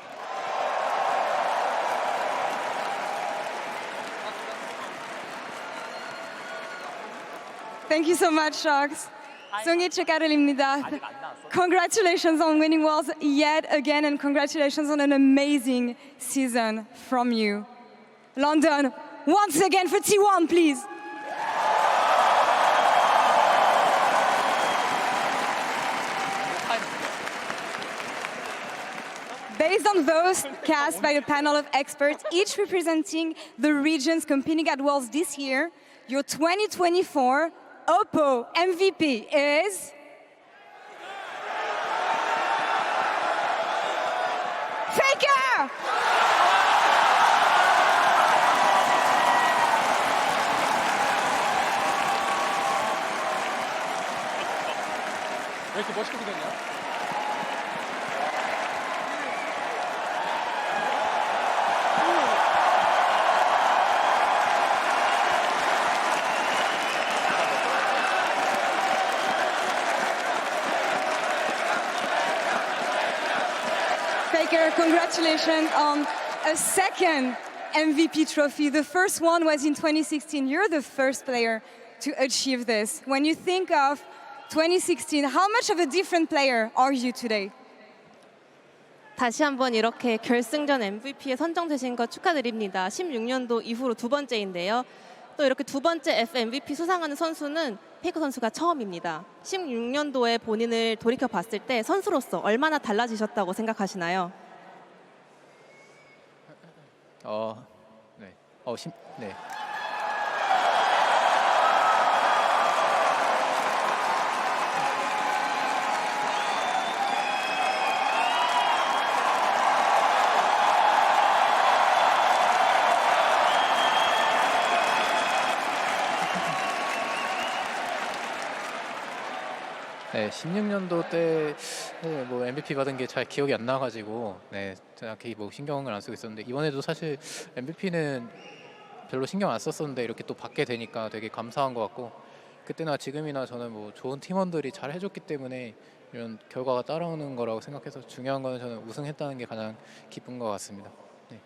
Thank you so much, Sharks. 송이 축하드립니다. Congratulations on winning Worlds yet again, and congratulations on an amazing season from you. London, once again for T1, please. Based on votes cast by a panel of experts, each representing the regions competing at Worlds this year, your 2024 Oppo MVP is... FLICKR! 왜 이렇게 멋있게 생겼냐? FLICKR, congratulations on a second MVP trophy. The first one was in 2016. You're the first player to achieve this. When you think of 2016, how much of a different player are you today? 다시 한번 이렇게 결승전 MVP에 선정되신 것 축하드립니다. 16년도 이후로 두 번째인데요. 또 이렇게 두 번째 FMVP 수상하는 선수는 페이커 선수가 처음입니다. 16년도에 본인을 돌이켜 봤을 때 선수로서 얼마나 달라지셨다고 생각하시나요? 네. 네, 16년도 때 뭐 MVP 받은 게 잘 기억이 안 나가지고 정확히 뭐 신경을 안 쓰고 있었는데 이번에도 사실 MVP는 별로 신경 안 썼었는데 이렇게 또 받게 되니까 되게 감사한 것 같고 그때나 지금이나 저는 뭐 좋은 팀원들이 잘 해줬기 때문에 이런 결과가 따라오는 거라고 생각해서 중요한 거는 저는 우승했다는 게 가장 기쁜 것 같습니다. 네.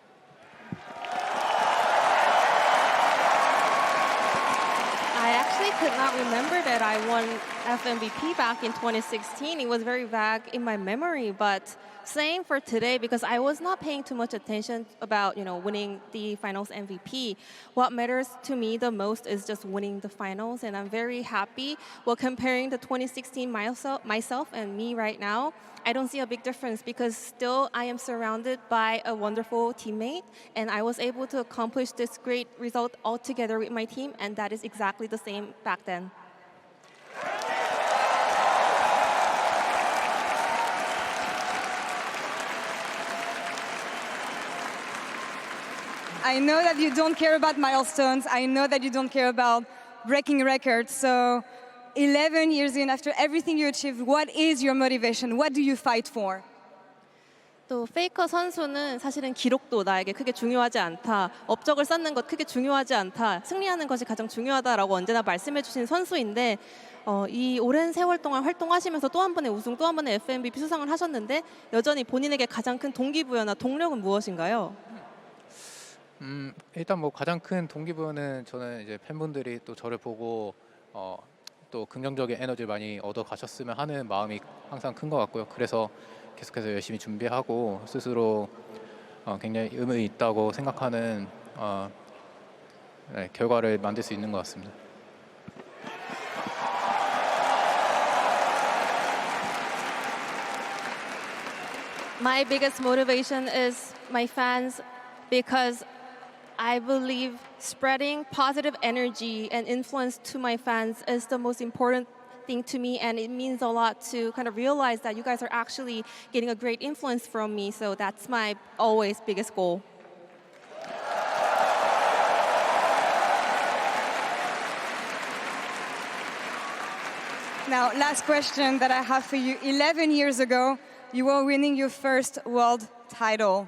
I actually could not remember that I won FMVP back in 2016. It was very vague in my memory, but same for today because I was not paying too much attention about, winning the finals MVP. What matters to me the most is just winning the finals, and I'm very happy. Well, comparing the 2016 myself and me right now, I don't see a big difference because still I am surrounded by a wonderful teammate, and I was able to accomplish this great result all together with my team, and that is exactly the same back then. I know that you don't care about milestones. I know that you don't care about breaking records. So 11 years in, after everything you achieved, what is your motivation? What do you fight for? 또 페이커 선수는 사실은 기록도 나에게 크게 중요하지 않다. 업적을 쌓는 것 크게 중요하지 않다. 승리하는 것이 가장 중요하다라고 언제나 말씀해 주신 선수인데 이 오랜 세월 동안 활동하시면서 또 한 번의 우승, 또 한 번의 FMVP 수상을 하셨는데 여전히 본인에게 가장 큰 동기부여나 동력은 무엇인가요? 일단 뭐 가장 큰 동기부여는 저는 이제 팬분들이 또 저를 보고 또 긍정적인 에너지를 많이 얻어 가셨으면 하는 마음이 항상 큰 것 같고요. 그래서 계속해서 열심히 준비하고 스스로 굉장히 의미 있다고 생각하는 결과를 만들 수 있는 것 같습니다. My biggest motivation is my fans because I believe spreading positive energy and influence to my fans is the most important thing to me, and it means a lot to kind of realize that you guys are actually getting a great influence from me. So that's my always biggest goal. Now, last question that I have for you. 11 years ago, you were winning your first world title.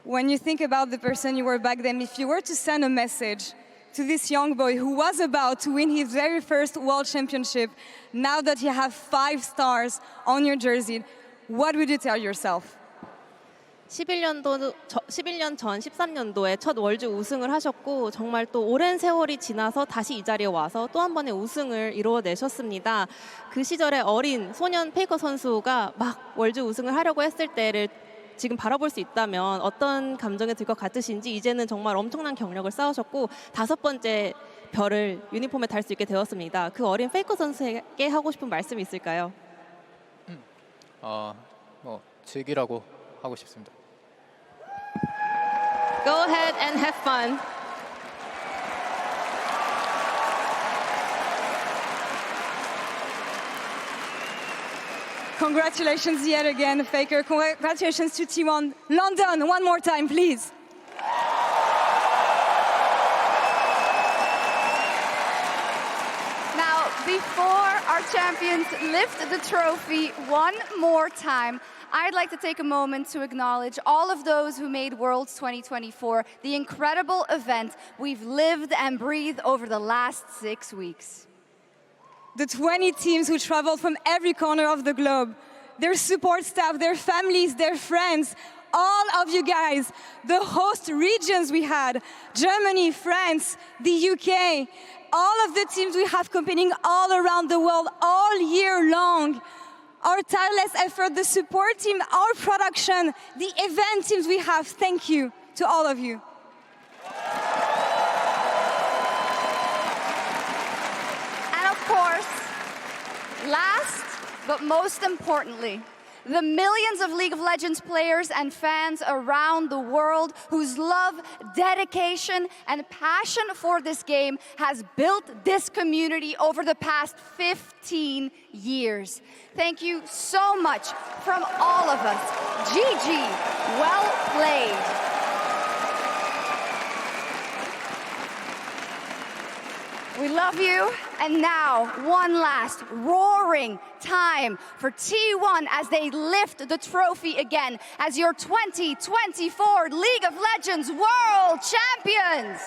When you think about the person you were back then, if you were to send a message to this young boy who was about to win his very first world championship, now that you have 5 stars on your jersey, what would you tell yourself? 11년 전 13년도에 첫 월드 우승을 하셨고 정말 또 오랜 세월이 지나서 다시 이 자리에 와서 또 한 번의 우승을 이루어내셨습니다. 그 시절에 어린 소년 페이커 선수가 막 월드 우승을 하려고 했을 때를 지금 바라볼 수 있다면 어떤 감정이 들 것 같으신지, 이제는 정말 엄청난 경력을 쌓으셨고 5번째 별을 유니폼에 달 수 있게 되었습니다. 그 어린 페이커 선수에게 하고 싶은 말씀이 있을까요? 뭐 즐기라고 하고 싶습니다. Go ahead and have fun. Congratulations yet again, FLICKR. Congratulations to T1 London. One more time, please. Now, before our champions lift the trophy one more time, I'd like to take a moment to acknowledge all of those who made Worlds 2024 the incredible event we've lived and breathed over the last 6 weeks. The 20 teams who traveled from every corner of the globe, their support staff, their families, their friends, all of you guys, the host regions we had, Germany, France, the UK, all of the teams we have competing all around the world all year long. Our tireless effort, the support team, our production, the event teams we have, thank you to all of you. And of course, last but most importantly, the millions of League of Legends players and fans around the world whose love, dedication, and passion for this game has built this community over the past 15 years. Thank you so much from all of us. GG, well played. We love you, and now one last roaring time for T1 as they lift the trophy again as your 2024 League of Legends World Champions.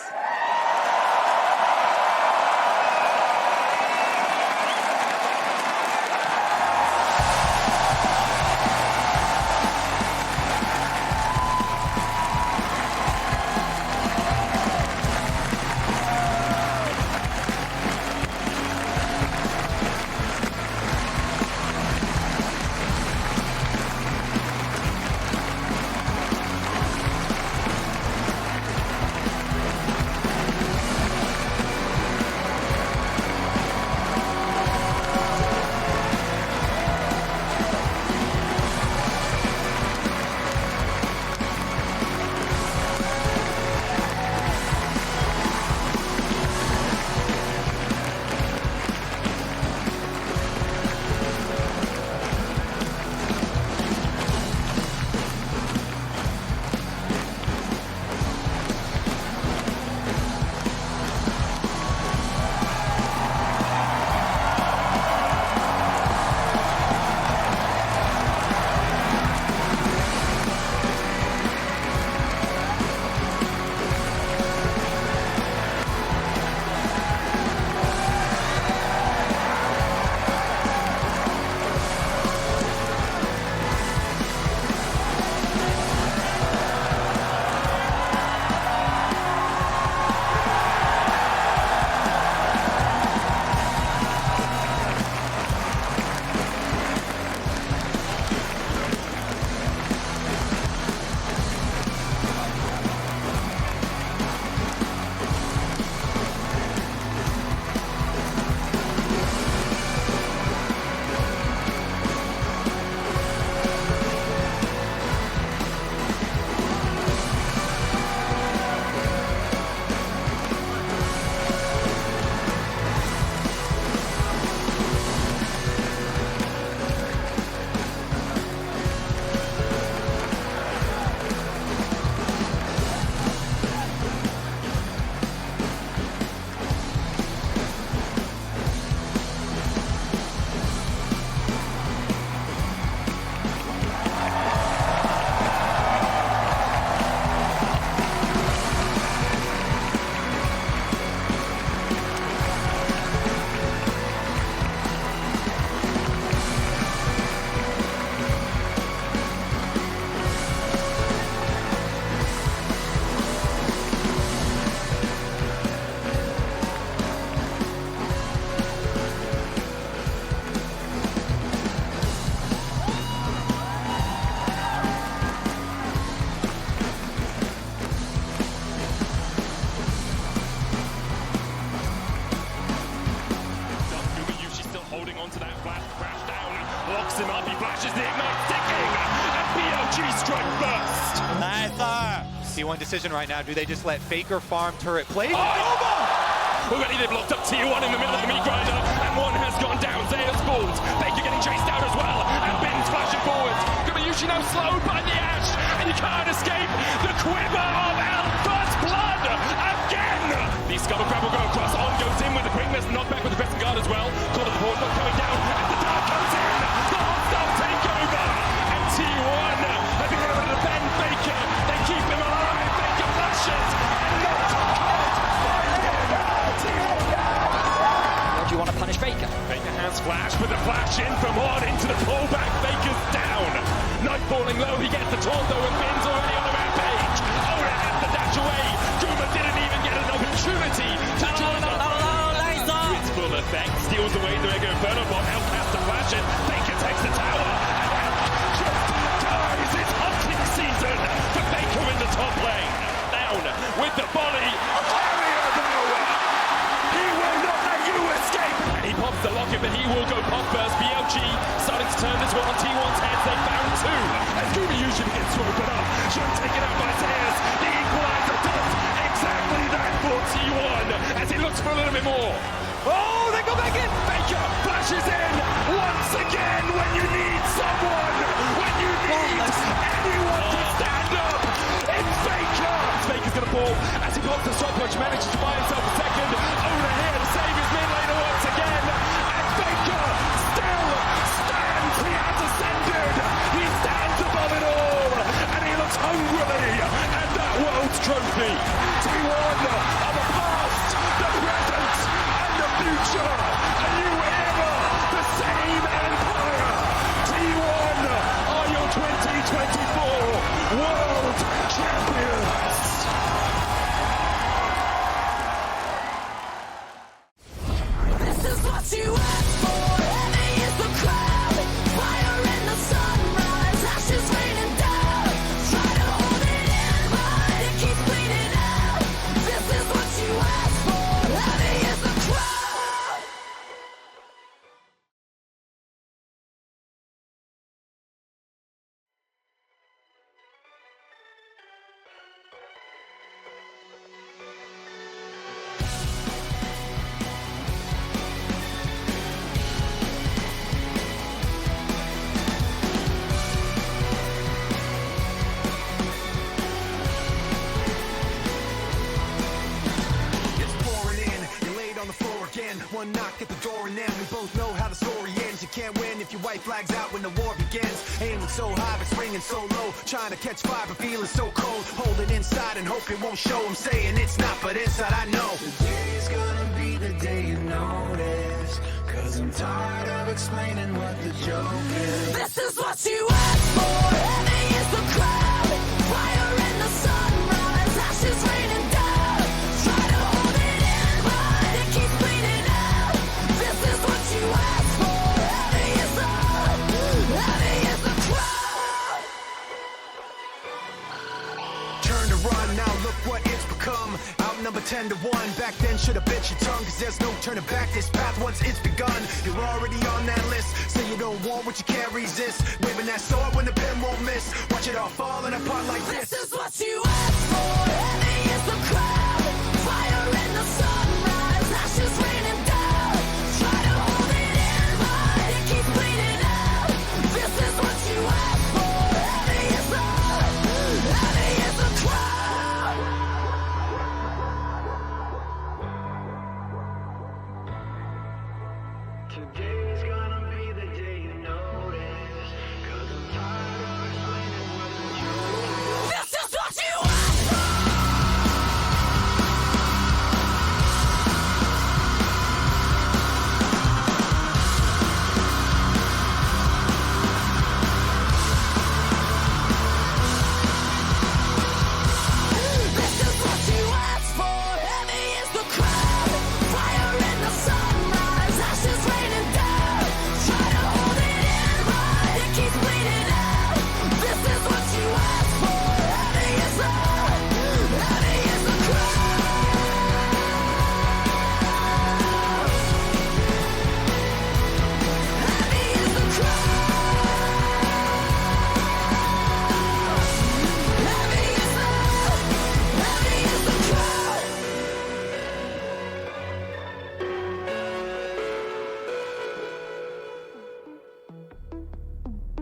blocks him up, he flashes the ignite, sticking, and BLG strike first. Nice. T1 decision right now, do they just let FLICKR farm turret play? Already they've locked up T1 in the middle of the meat grinder, and one has gone down. Zeus falls. FLICKR getting chased down as well, and Bin's flashing forwards. Gumayusi now slowed by the Ash, and you can't escape the quiver of Rell. First blood again. The scuttle grab will go across. On goes in with the quickness, knockback with the pressing guard as well. Call the pause not coming down, and the dart comes in. The hostile takeover, and T1 have been able to defend FLICKR. They keep him alive. FLICKR flashes, and not Do you want to punish FLICKR? FLICKR has flash, but the flash in from on into the pullback. FLICKR's down. Knight falling low, he gets the taunt though, and Bin's already on the rampage. Oner has the dash away. Guma didn't even get an opportunity to join up. It's full effect, steals away the Mega Inferno Bomb. Hell casts the flash in. FLICKR takes the tower, and Hell just dies. It's hunting season for FLICKR in the top lane. Down with the volley. He pops the locket, but he will go pop first. BLG starting to turn this one on T1's heads. They found two. As Gumayusi begins to open up. Should taken out by Zeus. The equalizer does exactly that for T1 as he looks for a little bit more. Oh, they go back in. FLICKR flashes in once again when you need someone. When you need anyone to stand up. It's FLICKR. FLICKR's going to fall as he pops the stop punch, manages to buy himself a second. Oner here to save his mid laner once again. And FLICKR still stands. He has ascended. He stands above it all. And he looks hungrily at that world's trophy. T1 of the past, the present, and the future. A new era, the same empire. T1 are your 2024 world champions. This is what you asked for. Heavy is the crowd. Fire in the sunrise. Ashes raining down. Try to hold it in, but it keeps bleeding out. This is what you asked for. Heavy is the crowd. One knock at the door and then we both know how the story ends. You can't win if your white flag's out when the war begins. Aiming so high but swinging so low. Trying to catch fire but feeling so cold. Hold it inside and hope it won't show. I'm saying it's not, but inside I know. Today's gonna be the day you notice. Cause I'm tired of explaining what the joke is. This is what you asked for. Heavy is the crowd. Fire in the sunrise. Ashes raining down. Try to hold it in, but it keeps bleeding out. This is what you asked for. Heavy is the crowd. Turn to run, now look what it's become. Outnumbered 10-1, back then should've bit your tongue. Cause there's no turning back, this path once it's begun. You're already on that list, say you don't want what you can't resist. Waving that sword when the pen won't miss. Watch it all falling apart like this. This is what you asked for. Heavy is the crowd.